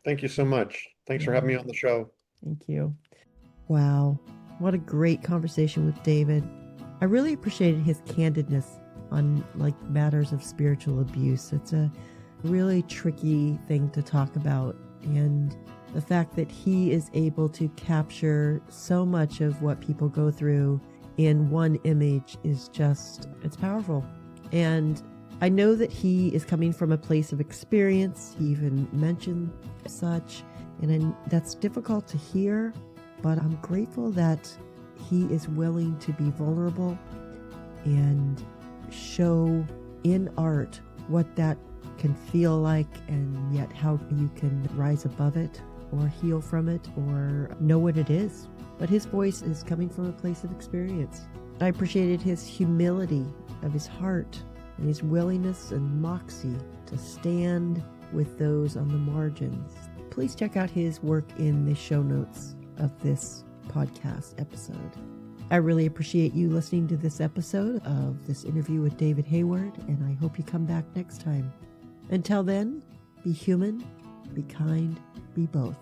Thank you so much. Thanks for having Yeah, me on the show. thank you. Wow, what a great conversation with David. I really appreciated his candidness on like matters of spiritual abuse. It's a really tricky thing to talk about, and the fact that he is able to capture so much of what people go through in one image is just, it's powerful. And I know that he is coming from a place of experience. He even mentioned such, and that's difficult to hear, but I'm grateful that he is willing to be vulnerable and show in art what that can feel like and yet how you can rise above it or heal from it or know what it is. But his voice is coming from a place of experience. I appreciated his humility of his heart and his willingness and moxie to stand with those on the margins. Please check out his work in the show notes of this podcast episode. I really appreciate you listening to this episode of this interview with David Hayward, and I hope you come back next time. Until then, be human, be kind, be both.